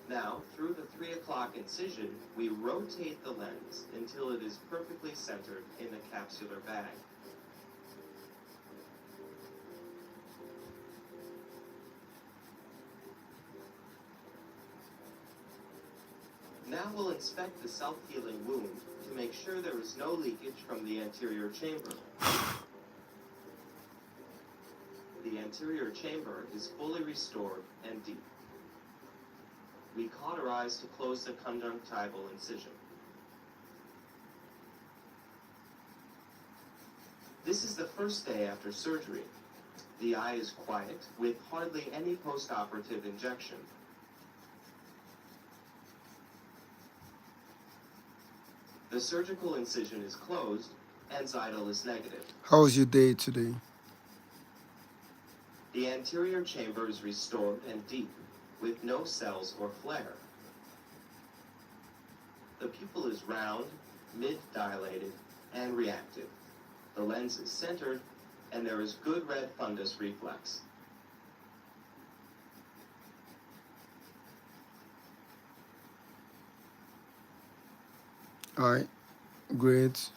Now, through the 3 o'clock incision, we rotate the lens until it is perfectly centered in the capsular bag. Now we'll inspect the self-healing wound to make sure there is no leakage from the anterior chamber. The anterior chamber is fully restored and deep. We cauterize to close the conjunctival incision. This is the first day after surgery. The eye is quiet, with hardly any post-operative injection. The surgical incision is closed, and Zydal is negative. How was your day today? The anterior chamber is restored and deep, with no cells or flare. The pupil is round, mid-dilated, and reactive. The lens is centered, and there is good red fundus reflex. Alright, great.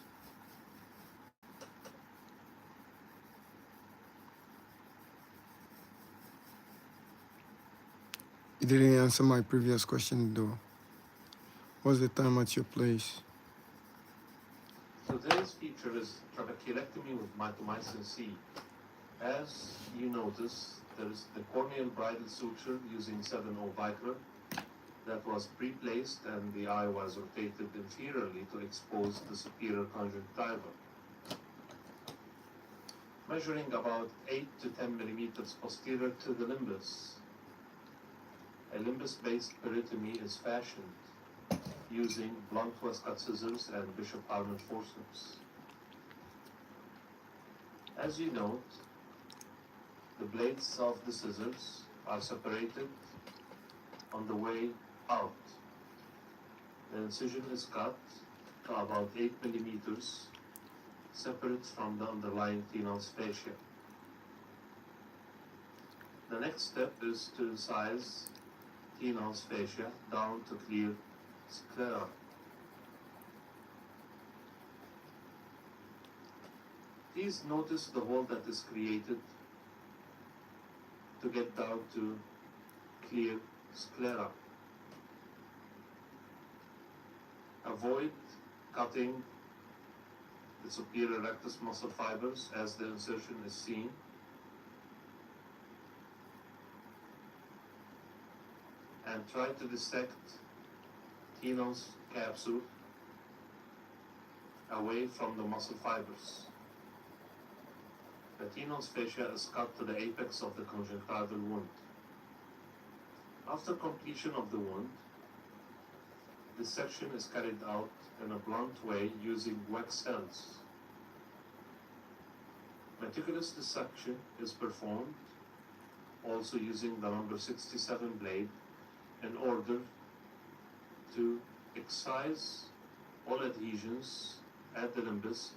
You didn't answer my previous question though. What's the time at your place? Today's feature is trabeculectomy with mitomycin C. As you notice, there is the corneal bridal suture using 7/0 Vicryl that was pre-placed, and the eye was rotated inferiorly to expose the superior conjunctiva. Measuring about 8 to 10 millimeters posterior to the limbus, a limbus-based peritomy is fashioned using blunt Westcott scissors and Bishop Harman forceps. As you note, the blades of the scissors are separated on the way out. The incision is cut to about 8 millimeters, separate from the underlying Tenon's fascia. The next step is to incise Tenon's fascia down to clear sclera. Please notice the hole that is created to get down to clear sclera. Avoid cutting the superior rectus muscle fibers as the insertion is seen. And try to dissect Tenon's capsule away from the muscle fibers. The Tenon's fascia is cut to the apex of the conjunctival wound. After completion of the wound, this section is carried out in a blunt way using wax cells. Meticulous dissection is performed also using the number 67 blade in order to excise all adhesions at the limbus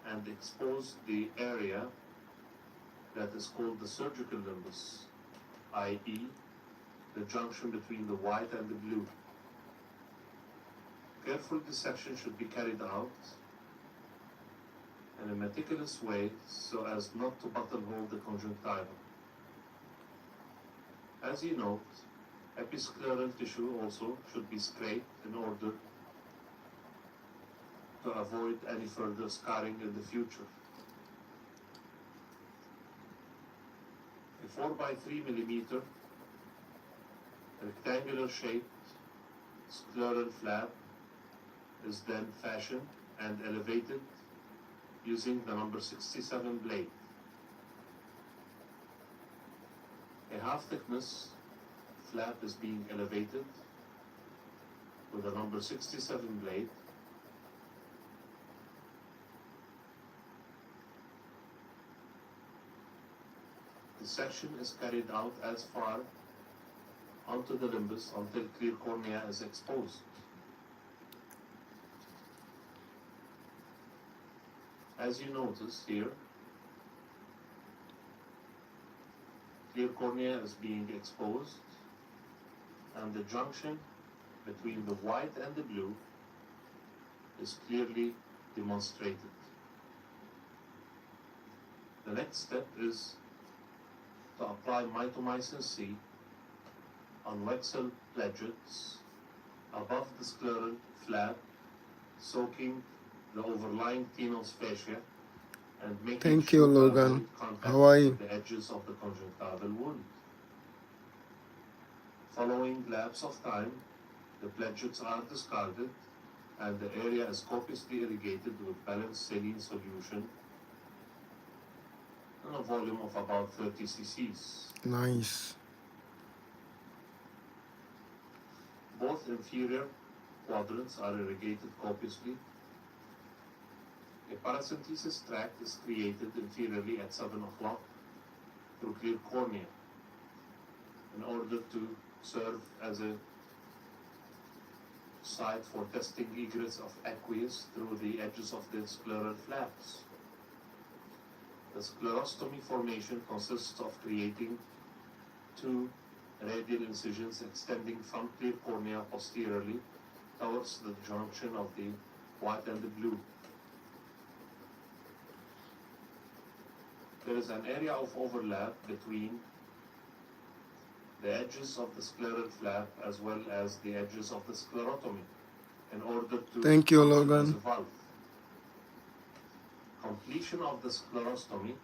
and expose the area that is called the surgical limbus, i.e. the junction between the white and the blue. Careful dissection should be carried out in a meticulous way so as not to buttonhole the conjunctiva. As you note, episcleral tissue also should be scraped in order to avoid any further scarring in the future. A 4 by 3 millimeter rectangular shaped scleral flap is then fashioned and elevated using the number 67 blade. A half thickness flap is being elevated with the number 67 blade. The section is carried out as far onto the limbus until clear cornea is exposed. As you notice here, clear cornea is being exposed and the junction between the white and the blue is clearly demonstrated. The next step is to apply mitomycin C on Wexel pledgets above the scleral flap, soaking the overlying Tenon's fascia and making Thank sure you, to Logan. avoid contact How are you? with the edges of the conjunctival wound. Following lapse of time, the pledgets are discarded and the area is copiously irrigated with balanced saline solution in a volume of about 30 cc's. Nice. Both inferior quadrants are irrigated copiously. A paracentesis tract is created inferiorly at 7 o'clock through clear cornea in order to serve as a site for testing egress of aqueous through the edges of the scleral flaps. The sclerostomy formation consists of creating 2 radial incisions extending from clear cornea posteriorly towards the junction of the white and the blue. There is an area of overlap between the edges of the scleral flap as well as the edges of the sclerotomy in order to Thank you, function Logan. as a valve. Completion of the sclerostomy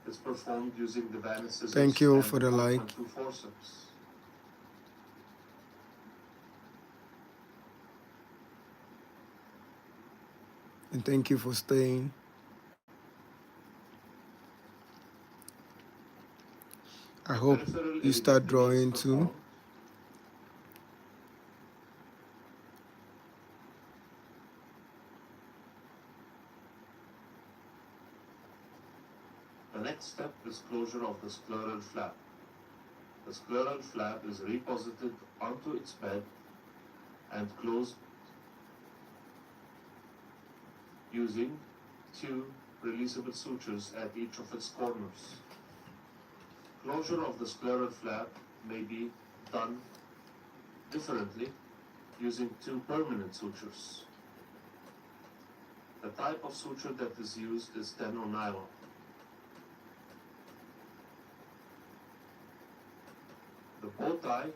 is performed using the Vanna scissors Thank you and for the the like. 4.2 forceps. And thank you for staying. I hope Peripheral you start irrigectomy is drawing too. performed. The next step is closure of the scleral flap. The scleral flap is reposited onto its bed and closed using 2 releasable sutures at each of its corners. Closure of the scleral flap may be done differently using 2 permanent sutures. The type of suture that is used is steno nylon. The bow tie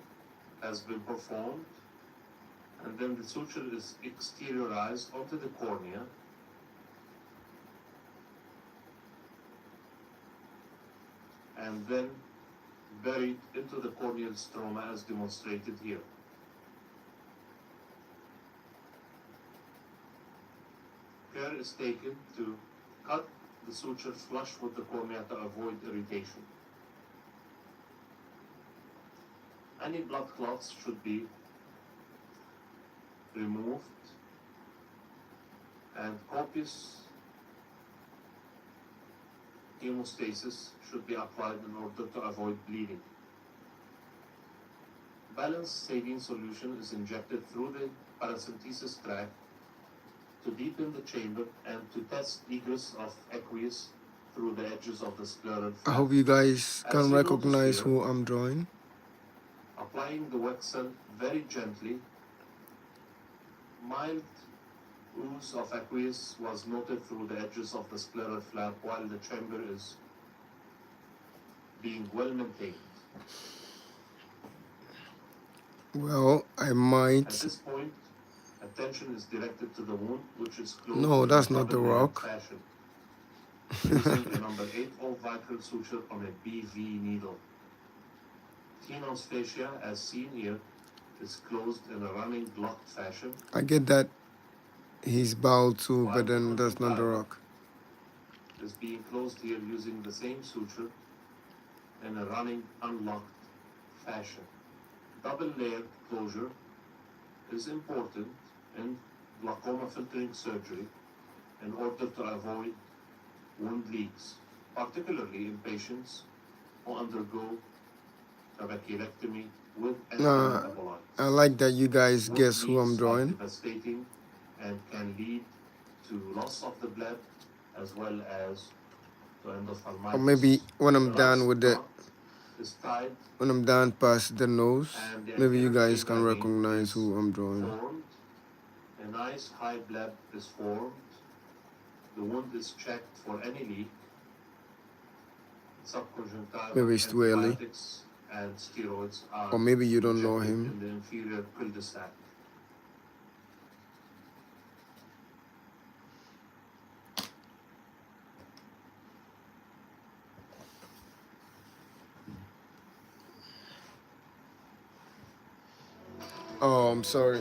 has been performed and then the suture is exteriorized onto the cornea and then buried into the corneal stroma as demonstrated here. care is taken to cut the suture flush with the cornea to avoid irritation. Any blood clots should be removed, and copious hemostasis should be applied in order to avoid bleeding. Balanced saline solution is injected through the paracentesis tract to deepen the chamber and to test egress of aqueous through the edges of the scleral I flap. hope you guys As can you notice recognize here, who I'm drawing. applying the wet cell very gently, mild ooze of aqueous was noted through the edges of the scleral flap while the chamber is being well maintained. Well, I At might. this point, attention is directed to the wound, which is closed No, in that's a not the double-layered rock. fashion, using a number 8 vicral suture on a BV needle. Tenon's fascia, as seen here, is closed in a running blocked fashion, I get that he's bowed too, while but the then that's not the conjunctiva rock. is being closed here using the same suture in a running unlocked fashion. Double-layered closure is important in glaucoma filtering surgery in order to avoid wound leaks, particularly in patients who undergo trabeculectomy with antimetabolites. I like that you guys Wound guess who I'm leaks are drawing. devastating and can lead to loss of the blood as well as to endophthalmitis. Or maybe when I'm The done last with the, knot is tied when I'm done past the nose, and the maybe you anterior guys chamber can again recognize is who I'm drawing. formed. A nice high bleb is formed. The wound is checked for any leak. Subconjunctival Maybe it's too early. antibiotics and steroids are Or maybe you don't know injected him. in the inferior cul-de-sac. Oh, I'm sorry.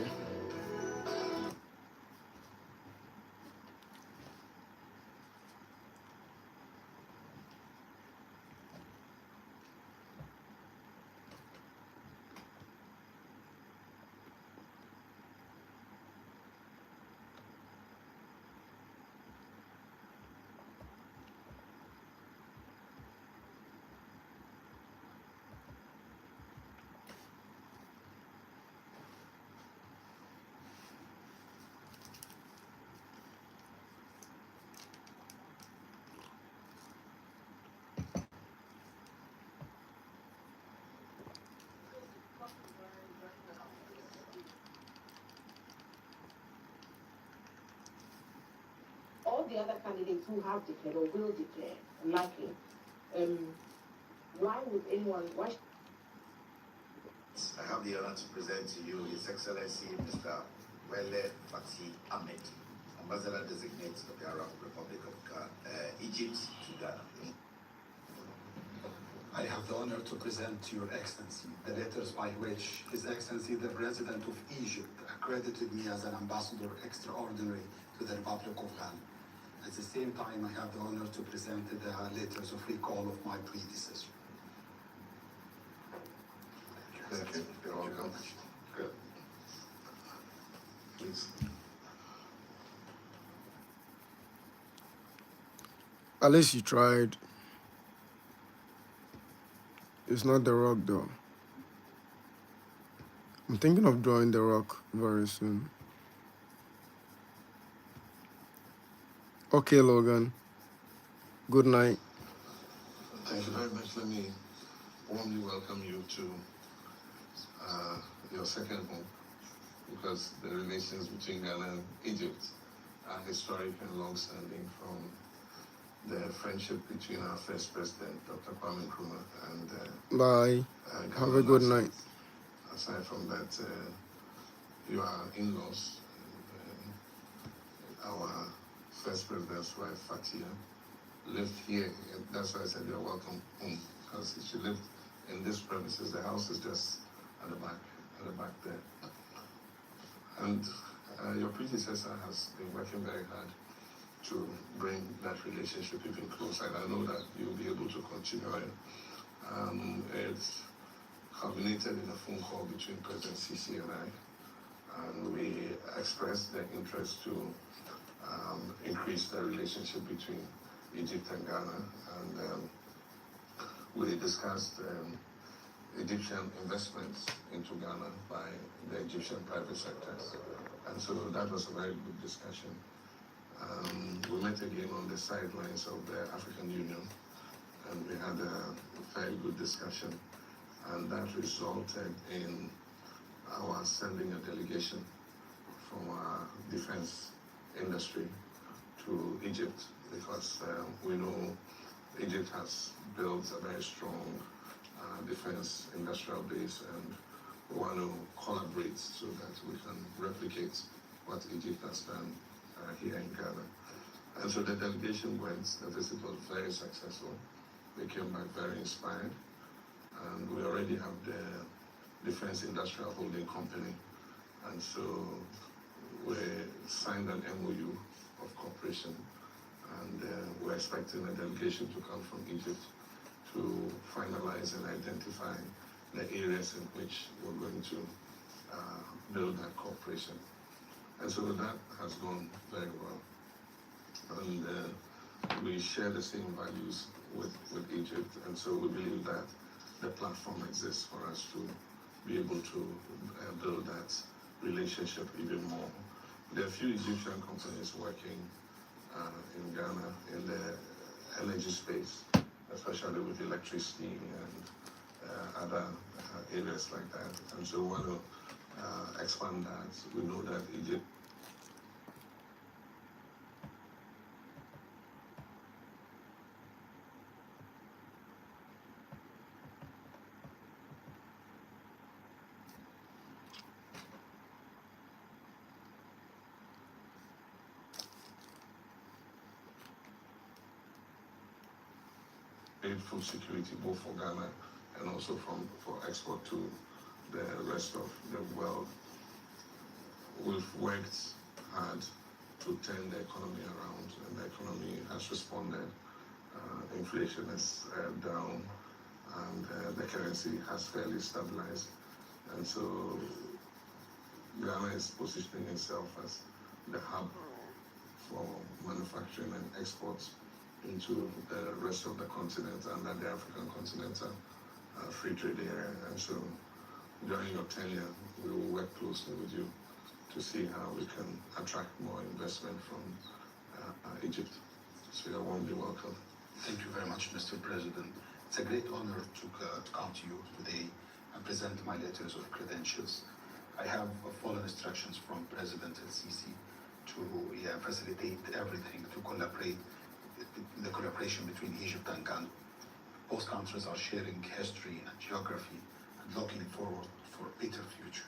All the other candidates who have declared or will declare likely, why would anyone, why? I have the honor to present to you His Excellency Mr. Wele Fati Ahmed, Ambassador Designate of the Arab Republic of Egypt to Ghana. I have the honor to present to Your Excellency the letters by which His Excellency the President of Egypt accredited me as an ambassador extraordinary to the Republic of Ghana. At the same time, I have the honor to present the letters of recall of my predecessor. Thank you. You're welcome. Good. Please. At least you tried. It's not the rock though. I'm thinking of drawing the rock very soon. Okay, Logan. Good night. Thank you very much. Let me warmly welcome you to your second home, because the relations between Ghana and Egypt are historic and long-standing, from the friendship between our first president, Dr. Kwame Nkrumah, and Bye. Have a good night. Aside from that, you are in-laws. Our first president's wife, Fatia, lived here. And that's why I said you're welcome home, because she lived in this premises. The house is just at the back there. And your predecessor has been working very hard to bring that relationship even closer. And I know that you'll be able to continue it. It's culminated in a phone call between President Sisi and I, and we expressed the interest to increase the relationship between Egypt and Ghana, and we discussed Egyptian investments into Ghana by the Egyptian private sectors, and so that was a very good discussion. We met again on the sidelines of the African Union, and we had a very good discussion, and that resulted in our sending a delegation from our defense industry to Egypt, because we know Egypt has built a very strong defense industrial base, and we want to collaborate so that we can replicate what Egypt has done here in Ghana. And so the delegation went. The visit was very successful. They came back very inspired, and we already have the Defense Industrial Holding Company, and so we signed an MOU of cooperation, and we're expecting a delegation to come from Egypt to finalize and identify the areas in which we're going to build that cooperation. And so that has gone very well. And we share the same values with Egypt, and so we believe that the platform exists for us to be able to build that relationship even more. There are a few Egyptian companies working in Ghana in the energy space, especially with electricity and other areas like that. And so we want to expand that. We know that Egypt food security, both for Ghana and also for export to the rest of the world. We've worked hard to turn the economy around, and the economy has responded. Inflation is down, and the currency has fairly stabilized. And so Ghana is positioning itself as the hub for manufacturing and exports into the rest of the continent and the African continental free trade area. And so during your tenure, we will work closely with you to see how we can attract more investment from Egypt. So you're warmly welcome. Thank you very much, Mr. President. It's a great honor to come to you today and present my letters of credentials. I have followed instructions from President El-Sisi to facilitate everything, to collaborate, the collaboration between Egypt and Ghana. Both countries are sharing history and geography and looking forward for a better future.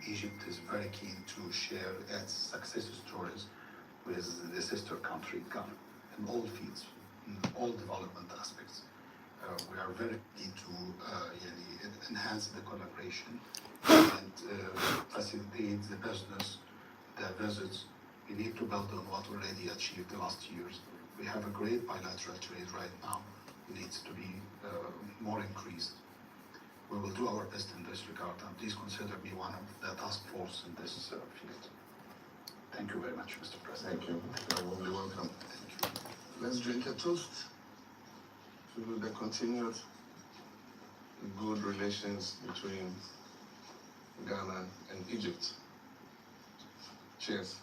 Egypt is very keen to share its success stories with the sister country, Ghana, in all fields, in all development aspects. We are very keen to enhance the collaboration and facilitate the business, the visits. We need to build on what already achieved the last years. We have a great bilateral trade right now. It needs to be more increased. We will do our best in this regard, and please consider me one of the task force in this field. Thank you very much, Mr. President. Thank you. You're warmly welcome. Thank you. Let's drink a toast to the continued good relations between Ghana and Egypt. Cheers.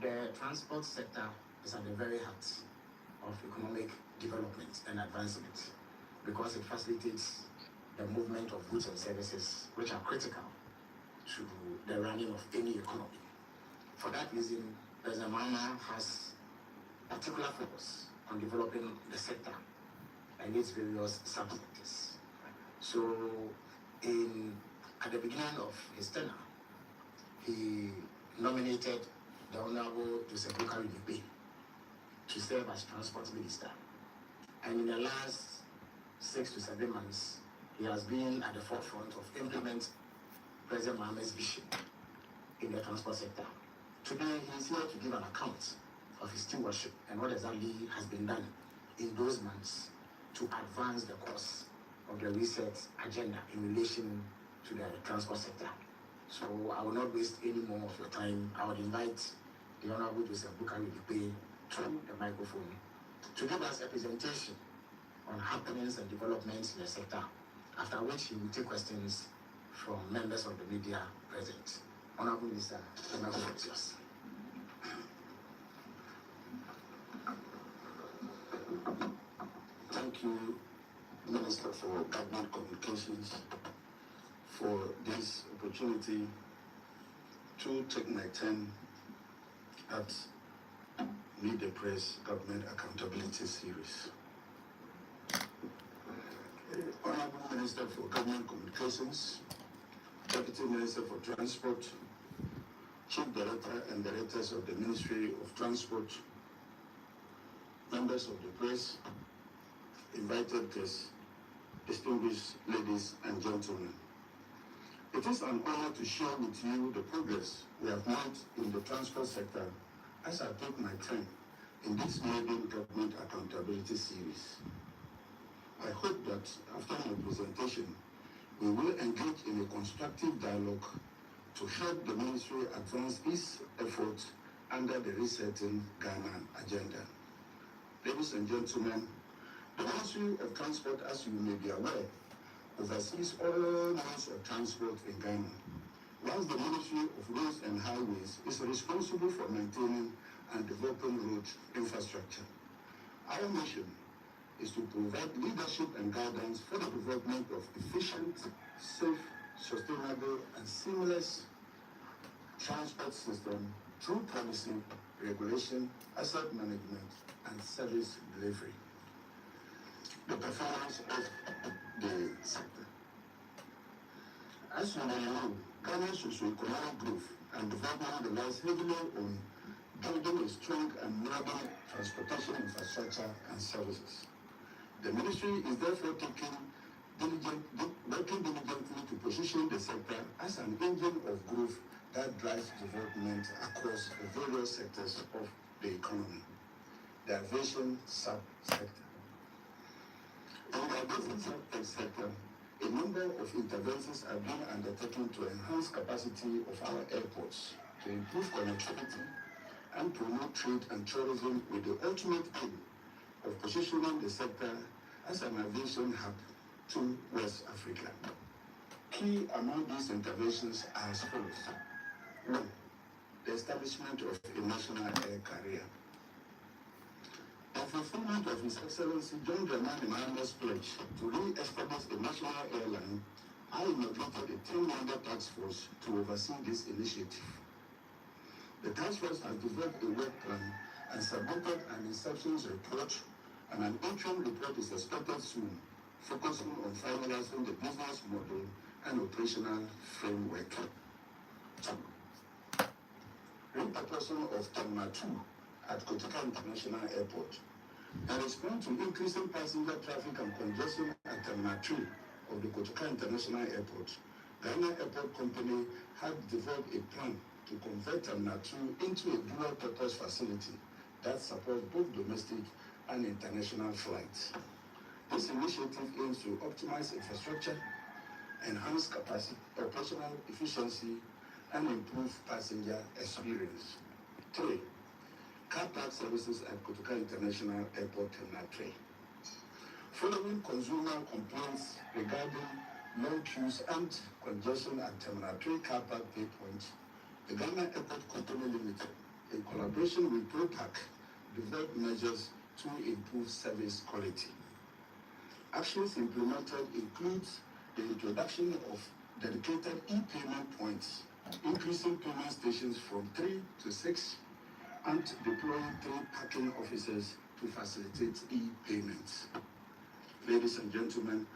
The transport sector is at the very heart of economic development and advancement because it facilitates the movement of goods and services which are critical to the running of any economy. For that reason, President Mahama has particular focus on developing the sector and its various subsectors. So, at the beginning of his tenure, he nominated the Honorable Joseph Boakari to serve as Transport Minister. And in the last 6 to 7 months, he has been at the forefront of implementing President Mahama's vision in the transport sector. Today, he is here to give an account of his stewardship and what exactly has been done in those months to advance the course of the reset agenda in relation to the transport sector. So I will not waste any more of your time. I would invite the Honorable Joseph Boakari to the microphone to give us a presentation on happenings and developments in the sector, after which he will take questions from members of the media present. Honorable Minister, the microphone is yours. Thank you, Minister for Government Communications, for this opportunity to take my turn at Meet the Press Government Accountability Series. Honorable Minister for Government Communications, Deputy Minister for Transport, Chief Director and Directors of the Ministry of Transport, members of the press, invited guests, distinguished ladies and gentlemen. It is an honor to share with you the progress we have made in the transport sector as I take my turn in this maiden government accountability series. I hope that after my presentation, we will engage in a constructive dialogue to help the ministry advance its efforts under the resetting Ghana agenda. Ladies and gentlemen, the Ministry of Transport, as you may be aware, oversees all modes of transport in Ghana, whilst the Ministry of Roads and Highways is responsible for maintaining and developing road infrastructure. Our mission is to provide leadership and guidance for the development of efficient, safe, sustainable, and seamless transport system through policy, regulation, asset management, and service delivery. The performance of the sector. As you may know, Ghana's socio-economic growth and development relies heavily on building a strong and modern transportation infrastructure and services. The ministry is therefore working diligently to position the sector as an engine of growth that drives development across the various sectors of the economy. The aviation sub-sector. In the aviation sector, a number of interventions are being undertaken to enhance capacity of our airports, to improve connectivity, and promote trade and tourism with the ultimate aim of positioning the sector as an aviation hub to West Africa. Key among these interventions are as follows. 1. The establishment of a national air carrier. In fulfillment of His Excellency John Dramani Mahama's pledge to re-establish a national airline, I inaugurated a 10-member task force to oversee this initiative. The task force has developed a work plan and submitted an inception report, and an interim report is expected soon, focusing on finalizing the business model and operational framework. Repurposing of Terminal 2 at Kotoka International Airport. In response to increasing passenger traffic and congestion at Terminal 3 of the Kotoka International Airport, Ghana Airport Company had developed a plan to convert Terminal 2 into a dual-purpose facility that supports both domestic and international flights. This initiative aims to optimize infrastructure, enhance capacity, operational efficiency, and improve passenger experience. 3. Car park services at Kotoka International Airport Terminal 3. Following consumer complaints regarding long queues and congestion at Terminal 3 car park pay point, the Ghana Airport Company Limited, in collaboration with ProPac, developed measures to improve service quality. Actions implemented includes the introduction of dedicated e-payment points, increasing payment stations from 3 to 6, and deploying 3 parking officers to facilitate e-payments. Ladies and gentlemen,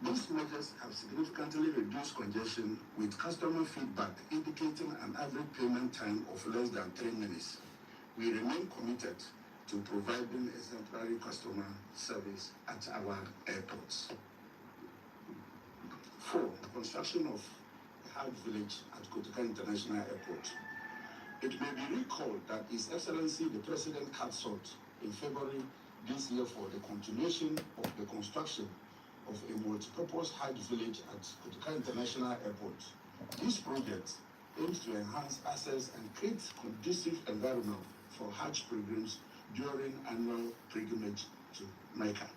these measures have significantly reduced congestion, with customer feedback indicating an average payment time of less than 3 minutes. We remain committed to providing exemplary customer service at our airports. 4. Construction of a Heart Village at Kotoka International Airport. It may be recalled that His Excellency the President cut short in February this year for the continuation of the construction of a multi-purpose Hajj village at Kotoka International Airport. This project aims to enhance access and create conducive environment for Hajj pilgrims during annual pilgrimage to Mecca.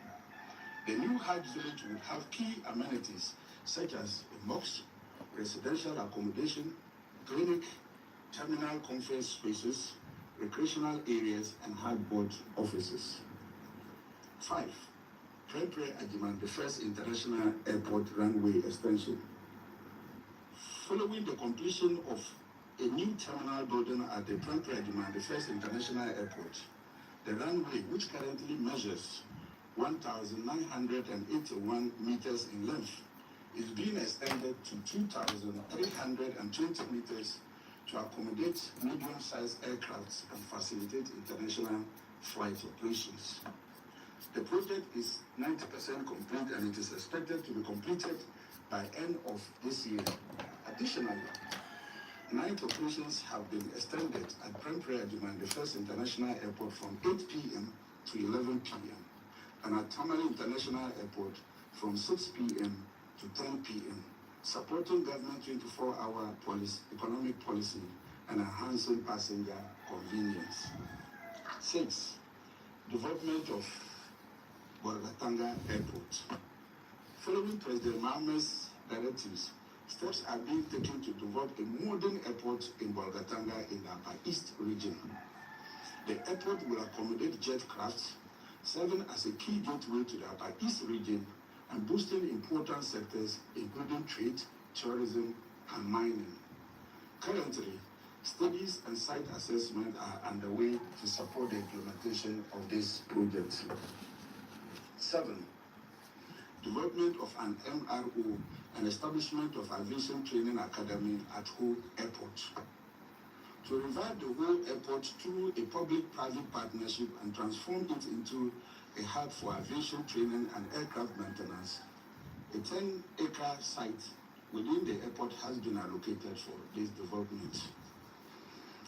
The new Hajj village would have key amenities such as a mosque, residential accommodation, clinic, terminal conference spaces, recreational areas, and Hajj board offices. 5. Prempeh Ajiman, the first international airport runway extension. Following the completion of a new terminal building at the Prempeh Ajiman, the first international airport, the runway, which currently measures 1,981 meters in length, is being extended to 2,320 meters to accommodate medium-sized aircrafts and facilitate international flight operations. The project is 90% complete and it is expected to be completed by end of this year. Additionally, night operations have been extended at Prempeh Ajiman, the first international airport, from 8 p.m. to 11 p.m. and at Tamale International Airport from 6 p.m. to 10 p.m., supporting government 24-hour economic policy and enhancing passenger convenience. 6. Development of Bolgatanga Airport. Following President Mahama's directives, steps are being taken to develop a modern airport in Bolgatanga in the Upper East region. The airport will accommodate jet crafts, serving as a key gateway to the Upper East region and boosting important sectors including trade, tourism, and mining. Currently, studies and site assessment are underway to support the implementation of this project. 7. Development of an MRO and establishment of Aviation Training Academy at Ho Airport. To revive the Ho Airport through a public-private partnership and transform it into a hub for aviation training and aircraft maintenance, a 10-acre site within the airport has been allocated for this development.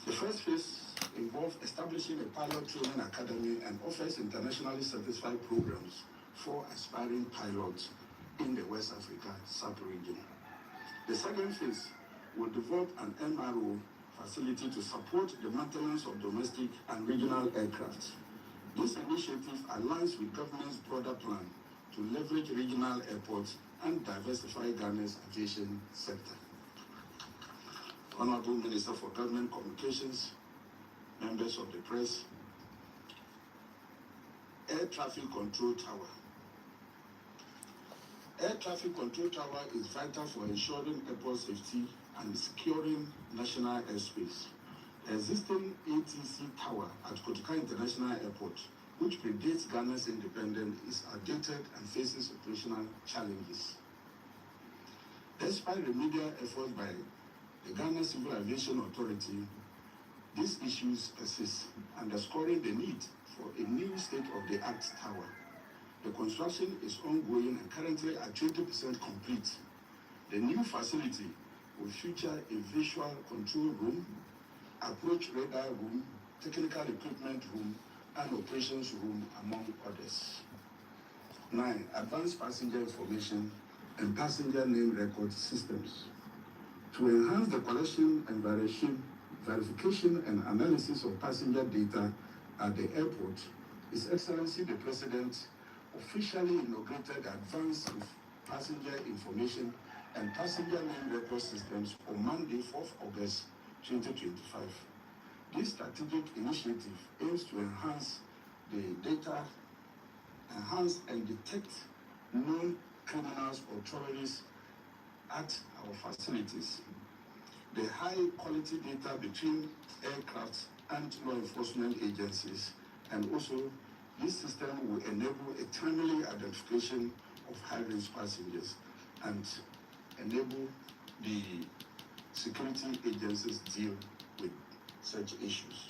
The first phase involved establishing a pilot training academy and offers internationally certified programs for aspiring pilots in the West Africa sub-region. The second phase will develop an MRO facility to support the maintenance of domestic and regional aircraft. This initiative aligns with government's broader plan to leverage regional airports and diversify Ghana's aviation sector. Honorable Minister for Government Communications, members of the press, Air Traffic Control Tower. Air Traffic Control Tower is vital for ensuring airport safety and securing national airspace. The existing ATC tower at Kotoka International Airport, which predates Ghana's independence, is outdated and faces operational challenges. Despite remedial efforts by the Ghana Civil Aviation Authority, these issues persist, underscoring the need for a new state-of-the-art tower. The construction is ongoing and currently at 20% complete. The new facility will feature a visual control room, approach radar room, technical equipment room, and operations room, among others. 9. Advanced passenger information and passenger name record systems. To enhance the collection and verification and analysis of passenger data at the airport, His Excellency the President officially inaugurated Advanced Passenger Information and Passenger Name Record Systems on Monday, 4th August 2025. This strategic initiative aims to enhance the data, enhance and detect known criminals or terrorists at our facilities. The high-quality data between aircraft and law enforcement agencies, and also this system will enable a timely identification of high-risk passengers and enable the security agencies deal with such issues.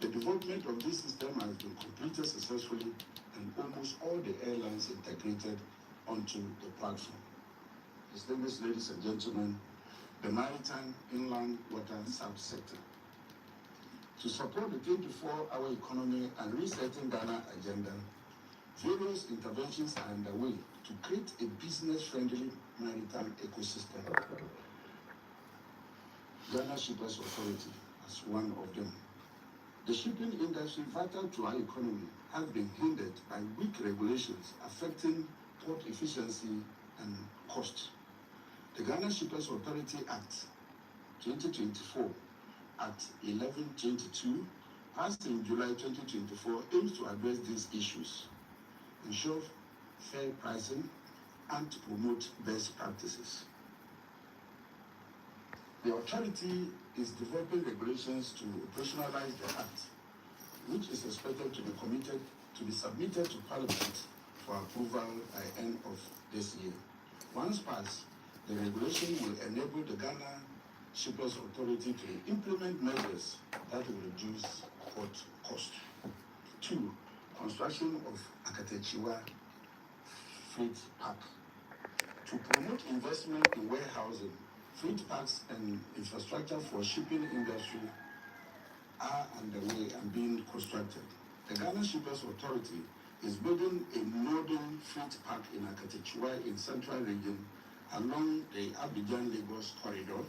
The development of this system has been completed successfully and almost all the airlines integrated onto the platform. Distinguished ladies and gentlemen, the maritime inland water subsector. To support the 24-hour economy and resetting Ghana agenda, various interventions are underway to create a business-friendly maritime ecosystem. Ghana Shippers Authority as one of them. The shipping industry, vital to our economy, has been hindered by weak regulations affecting port efficiency and cost. The Ghana Shippers Authority Act 2024, Act 1122, passed in July 2024, aims to address these issues, ensure fair pricing, and to promote best practices. The authority is developing regulations to operationalize the Act, which is expected to be submitted to Parliament for approval by end of this year. Once passed, the regulation will enable the Ghana Shippers Authority to implement measures that will reduce port cost. 2. Construction of Akatechiwa Freight Park. To promote investment in warehousing, freight parks and infrastructure for shipping industry are underway and being constructed. The Ghana Shippers Authority is building a modern freight park in Akatechiwa in Central Region along the Abidjan-Lagos corridor,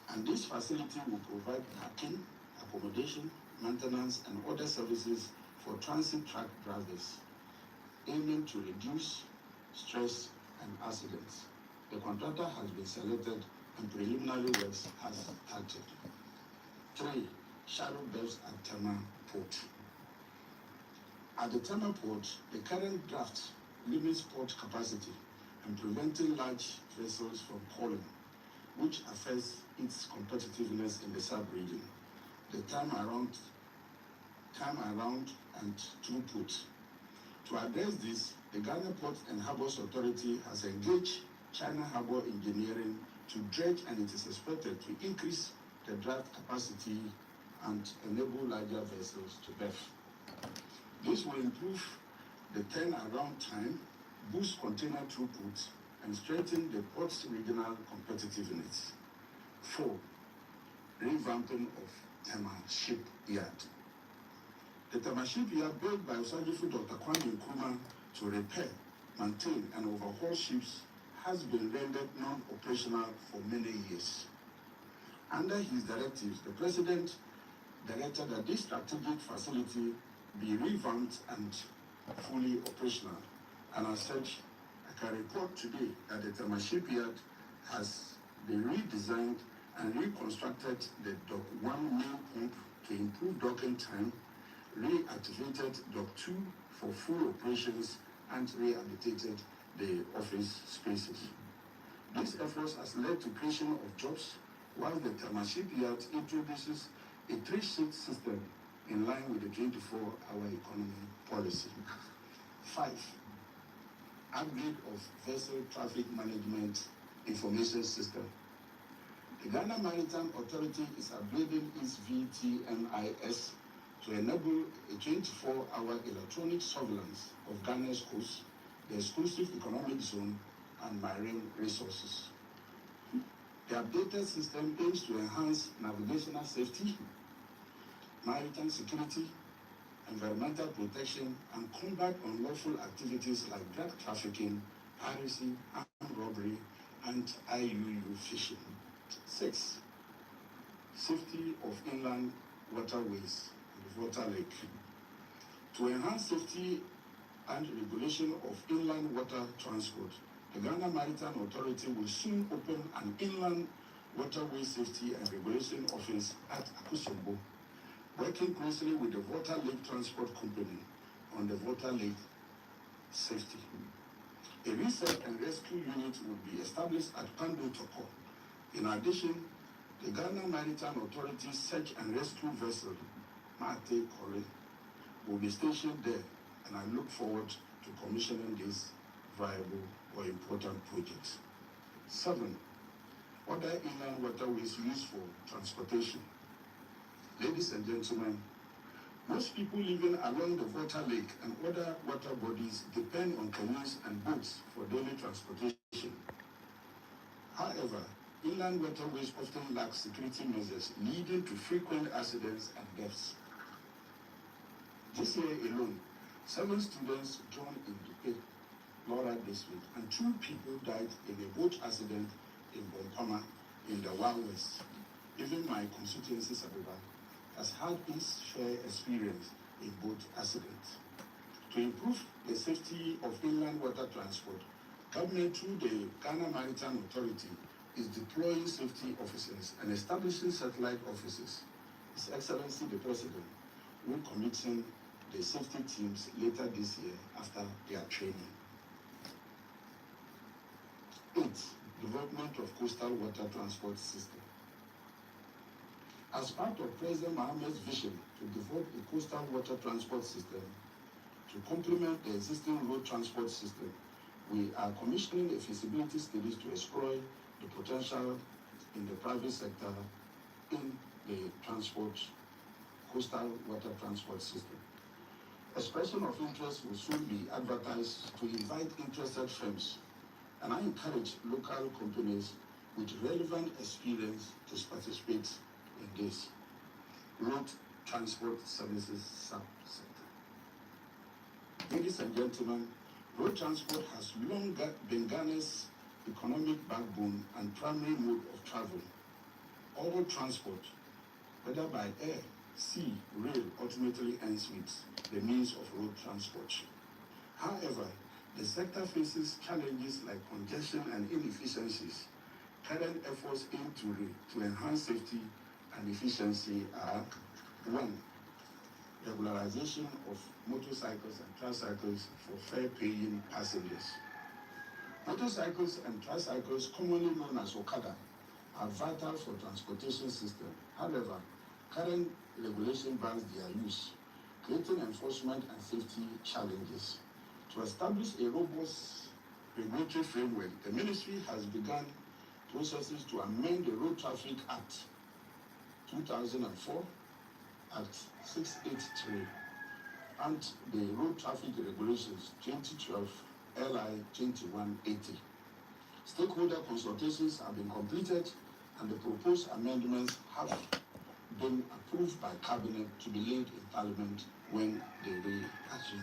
and this facility will provide parking, accommodation, maintenance, and other services for transit truck drivers, aiming to reduce stress and accidents. The contractor has been selected and preliminary works has started. 3. Shadow berths at Tema Port. At the Tema Port, the current draft limits port capacity and preventing large vessels from calling, which affects its competitiveness in the sub-region. The time around and throughput. To address this, the Ghana Ports and Harbours Authority has engaged China Harbour Engineering to dredge, and it is expected to increase the draft capacity and enable larger vessels to berth. This will improve the turnaround time, boost container throughput, and strengthen the port's regional competitiveness. 4. Revamping of Tema Shipyard. The Tema Shipyard, built by Osagyefo Dr. Kwame Nkrumah to repair, maintain, and overhaul ships, has been rendered non-operational for many years. Under his directives, the President directed that this strategic facility be revamped and fully operational. And as such, I can report today that the Tema Shipyard has been redesigned and reconstructed the Dock 1 main pump to improve docking time, reactivated Dock 2 for full operations, and rehabilitated the office spaces. These efforts has led to creation of jobs, while the Tama shipyard introduces a 3-shift system in line with the 24-hour economy policy. 5. Upgrade of vessel traffic management information system. The Ghana Maritime Authority is upgrading its VTMIS to enable a 24-hour electronic surveillance of Ghana's coast, the exclusive economic zone, and marine resources. The updated system aims to enhance navigational safety, maritime security, environmental protection, and combat unlawful activities like drug trafficking, piracy, armed robbery, and IUU fishing. 6. Safety of inland waterways and water lake. To enhance safety and regulation of inland water transport, the Ghana Maritime Authority will soon open an inland waterway safety and regulation office at Akusimbo, working closely with the Water Lake Transport Company on the water lake safety. A research and rescue unit will be established at Pando Toko. In addition, the Ghana Maritime Authority search and rescue vessel, Mate Kore, will be stationed there, and I look forward to commissioning this viable or important projects. 7. Other inland waterways used for transportation. Ladies and gentlemen, most people living along the water lake and other water bodies depend on canoes and boats for daily transportation. However, inland waterways often lack security measures, leading to frequent accidents and deaths. This year alone, 7 students drowned in Dupe, Laura District, and 2 people died in a boat accident in Bompama in the Wild West. Even my constituency, Sabeba, has had its fair experience in boat accidents. To improve the safety of inland water transport, government through the Ghana Maritime Authority is deploying safety officers and establishing satellite offices. His Excellency the President will commission the safety teams later this year after their training. 8. Development of coastal water transport system. As part of President Mohammed's vision to develop a coastal water transport system to complement the existing road transport system, we are commissioning a feasibility studies to explore the potential in the private sector in the coastal water transport system. Expression of interest will soon be advertised to invite interested firms, and I encourage local companies with relevant experience to participate in this road transport services subsector. Ladies and gentlemen, road transport has long been Ghana's economic backbone and primary mode of travel. All transport, whether by air, sea, rail, ultimately ends with the means of road transport. However, the sector faces challenges like congestion and inefficiencies. Current efforts aim to enhance safety and efficiency are: 1. Regularization of motorcycles and tricycles for fare-paying passengers. Motorcycles and tricycles, commonly known as Okada, are vital for transportation system. However, current regulation bans their use, creating enforcement and safety challenges. To establish a robust regulatory framework, the ministry has begun processes to amend the Road Traffic Act 2004, Act 683, and the Road Traffic Regulations 2012, LI 2180. Stakeholder consultations have been completed, and the proposed amendments have been approved by Cabinet to be laid in Parliament when they pass.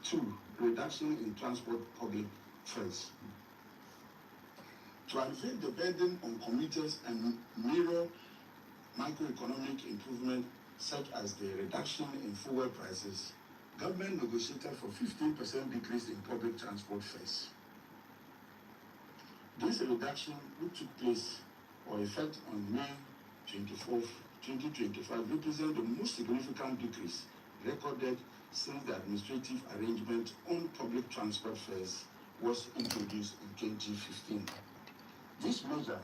2. Reduction in transport public fares. To alleviate the burden on commuters and mirror macroeconomic improvement such as the reduction in fuel prices, government negotiated for 15% decrease in public transport fares. This reduction, which took place or effect on May 24th, 2025, represents the most significant decrease recorded since the administrative arrangement on public transport fares was introduced in 2015. This measure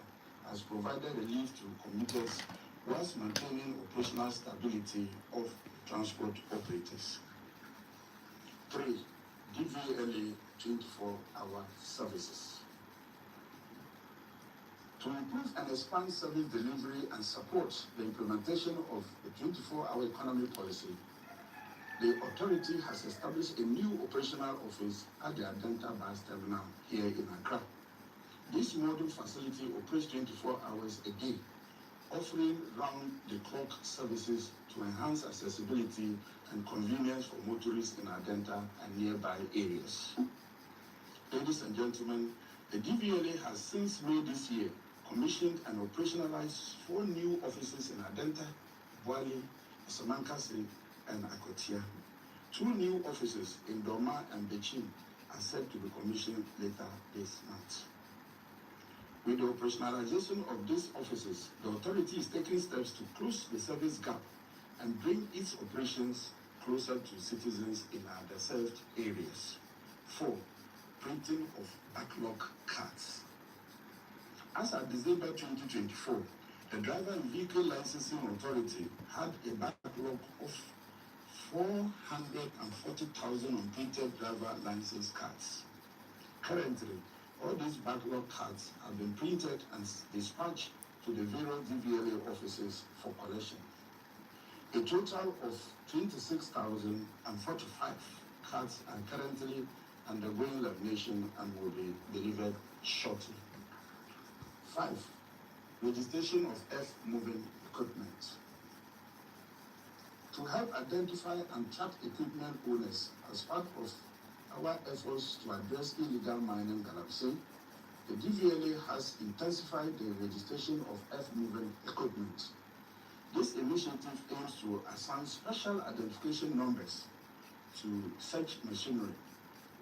has provided relief to commuters whilst maintaining operational stability of transport operators. 3. DVLA 24-hour services. To improve and expand service delivery and support the implementation of the 24-hour economy policy, the authority has established a new operational office at the Adenta bus terminal here in Accra. This modern facility operates 24 hours a day, offering round-the-clock services to enhance accessibility and convenience for motorists in Adenta and nearby areas. Ladies and gentlemen, the DVLA has since May this year commissioned and operationalized 4 new offices in Adenta, Boali, Asamankasi, and Akotia. 2 new offices in Doma and Bechin are set to be commissioned later this month. With the operationalization of these offices, the authority is taking steps to close the service gap and bring its operations closer to citizens in underserved areas. 4. Printing of backlog cards. As of December 2024, the Driver and Vehicle Licensing Authority had a backlog of 440,000 unprinted driver license cards. Currently, all these backlog cards have been printed and dispatched to the various DVLA offices for collection. A total of 26,045 cards are currently undergoing lamination and will be delivered shortly. 5. Registration of earth-moving equipment. To help identify and track equipment owners as part of our efforts to address illegal mining galapsing, the DVLA has intensified the registration of earth-moving equipment. This initiative aims to assign special identification numbers to such machinery,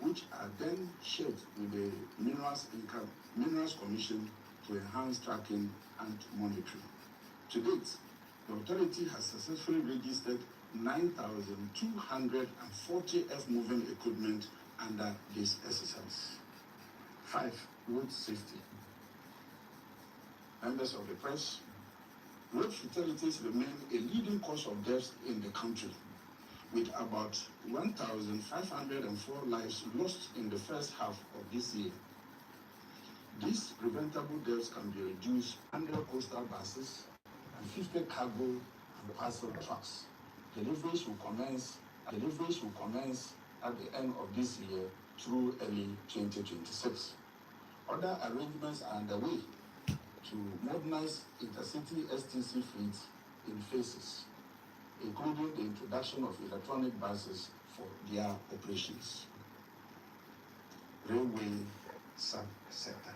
which are then shared with the Minerals Commission to enhance tracking and monitoring. To date, the authority has successfully registered 9,240 earth-moving equipment under this exercise. 5. Road safety. Members of the press, road fatalities remain a leading cause of deaths in the country, with about 1,504 lives lost in the first half of this year. These preventable deaths can be reduced under coastal buses and 50 cargo and parcel trucks. Deliveries will commence at the end of this year through early 2026. Other arrangements are underway to modernize intercity STC fleets in phases, including the introduction of electronic buses for their operations. Railway sub-sector.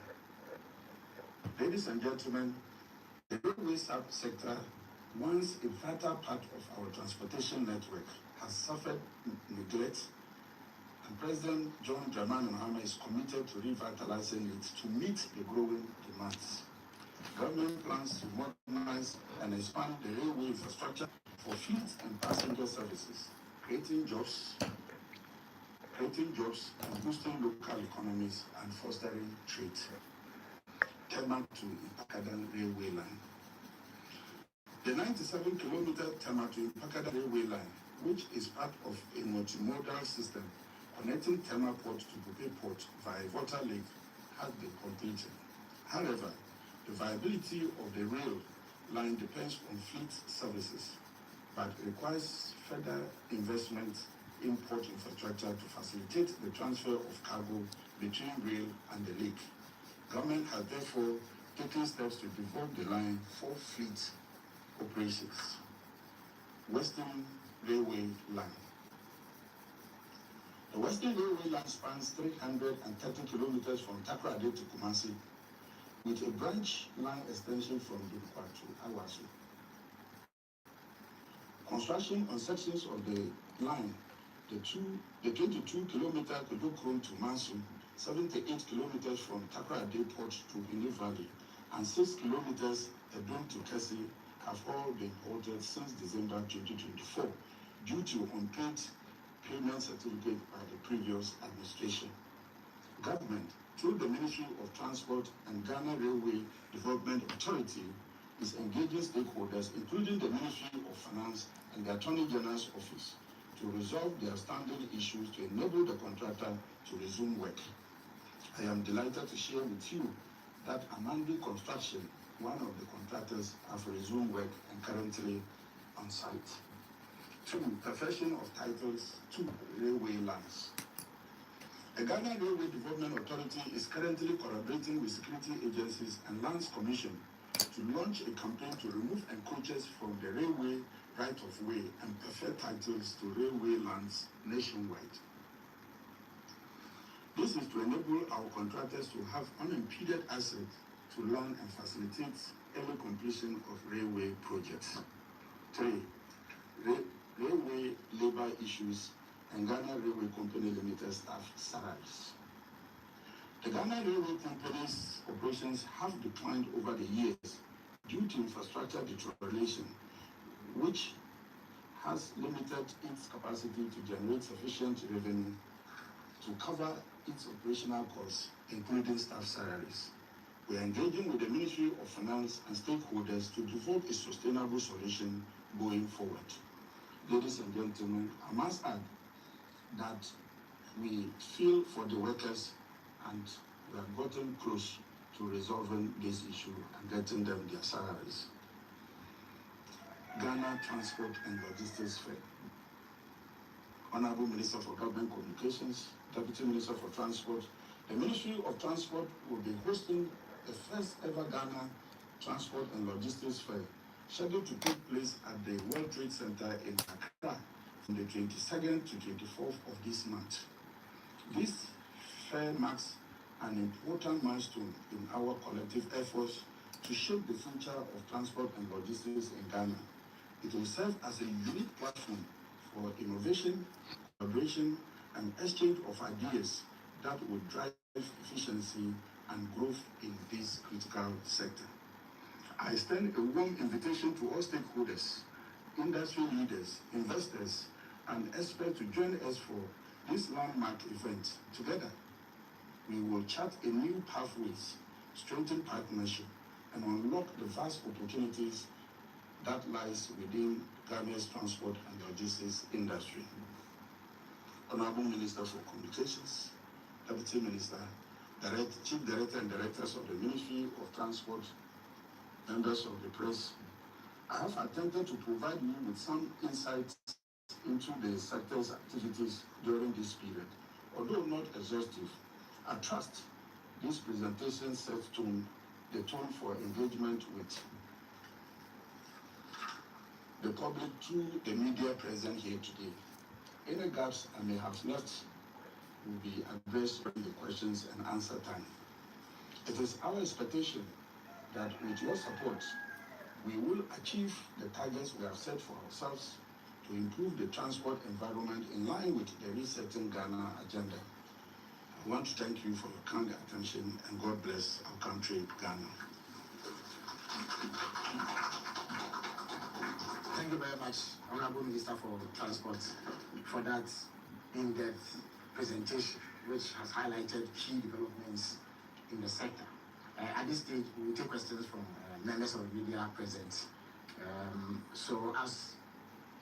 Ladies and gentlemen, the railway sub-sector, once a vital part of our transportation network, has suffered neglect, and President John Dramani Mahama is committed to revitalizing it to meet the growing demands. Government plans to modernize and expand the railway infrastructure for fleet and passenger services, creating jobs and boosting local economies and fostering trade. Tema to Ipakadan Railway Line. The 97-kilometer Tema to Ipakadan Railway Line, which is part of a multimodal system connecting Tema Port to Bupe Port via Water Lake, has been completed. However, the viability of the rail line depends on fleet services, but requires further investment in port infrastructure to facilitate the transfer of cargo between rail and the lake. Government has therefore taken steps to develop the line for fleet operations. Western Railway Line. The Western Railway Line spans 330 kilometers from Takoradi to Kumasi, with a branch line extension from Dukwa to Awasu. Construction on sections of the line, the 22-kilometer Kudukron to Mansu 78 kilometers from Takoradi Port to Bini Valley, and 6 kilometers Edom to Kesi have all been halted since December 2024 due to unpaid payment certificate by the previous administration. Government, through the Ministry of Transport and Ghana Railway Development Authority, is engaging stakeholders, including the Ministry of Finance and the Attorney General's Office, to resolve the outstanding issues to enable the contractor to resume work. I am delighted to share with you that Amandi Construction, one of the contractors, have resumed work and currently on site. 2. Perfection of titles to railway lands. The Ghana Railway Development Authority is currently collaborating with security agencies and Lands Commission to launch a campaign to remove encroachers from the railway right-of-way and perfect titles to railway lands nationwide. This is to enable our contractors to have unimpeded access to land and facilitate early completion of railway projects. 3. Railway labor issues and Ghana Railway Company Limited staff salaries. The Ghana Railway Company's operations have declined over the years due to infrastructure deterioration, which has limited its capacity to generate sufficient revenue to cover its operational costs, including staff salaries. We are engaging with the Ministry of Finance and stakeholders to develop a sustainable solution going forward. Ladies and gentlemen, I must add that we feel for the workers and we have gotten close to resolving this issue and getting them their salaries. Ghana Transport and Logistics Fair. Honorable Minister for Government Communications, Deputy Minister for Transport, the Ministry of Transport will be hosting the first ever Ghana Transport and Logistics Fair, scheduled to take place at the World Trade Center in Accra from the 22nd to 24th of this month. This fair marks an important milestone in our collective efforts to shape the future of transport and logistics in Ghana. It will serve as a unique platform for innovation, collaboration, and exchange of ideas that will drive efficiency and growth in this critical sector. I extend a warm invitation to all stakeholders, industry leaders, investors, and experts to join us for this landmark event. Together, we will chart a new pathways, strengthen partnership, and unlock the vast opportunities that lies within Ghana's transport and logistics industry. Honorable Minister for Communications, Deputy Minister, Chief Director and Directors of the Ministry of Transport, members of the press, I have attempted to provide you with some insights into the sector's activities during this period. Although not exhaustive, I trust this presentation sets the tone for engagement with the public through the media present here today. Any gaps I may have left will be addressed during the questions and answer time. It is our expectation that with your support, we will achieve the targets we have set for ourselves to improve the transport environment in line with the Resetting Ghana agenda. I want to thank you for your kind attention and God bless our country, Ghana. Thank you very much, Honorable Minister for Transport, for that in-depth presentation, which has highlighted key developments in the sector. At this stage, we will take questions from members of the media present. So as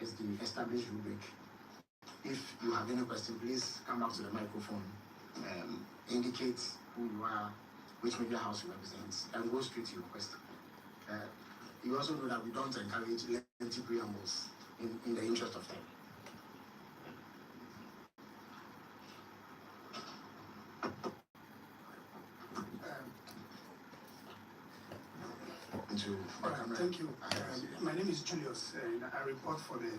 is the established rubric, if you have any question, please come back to the microphone, indicate who you are, which media house you represent, and go straight to your question. You also know that we don't encourage lengthy preambles in the interest of time. Thank you. My name is Julius, and I report for the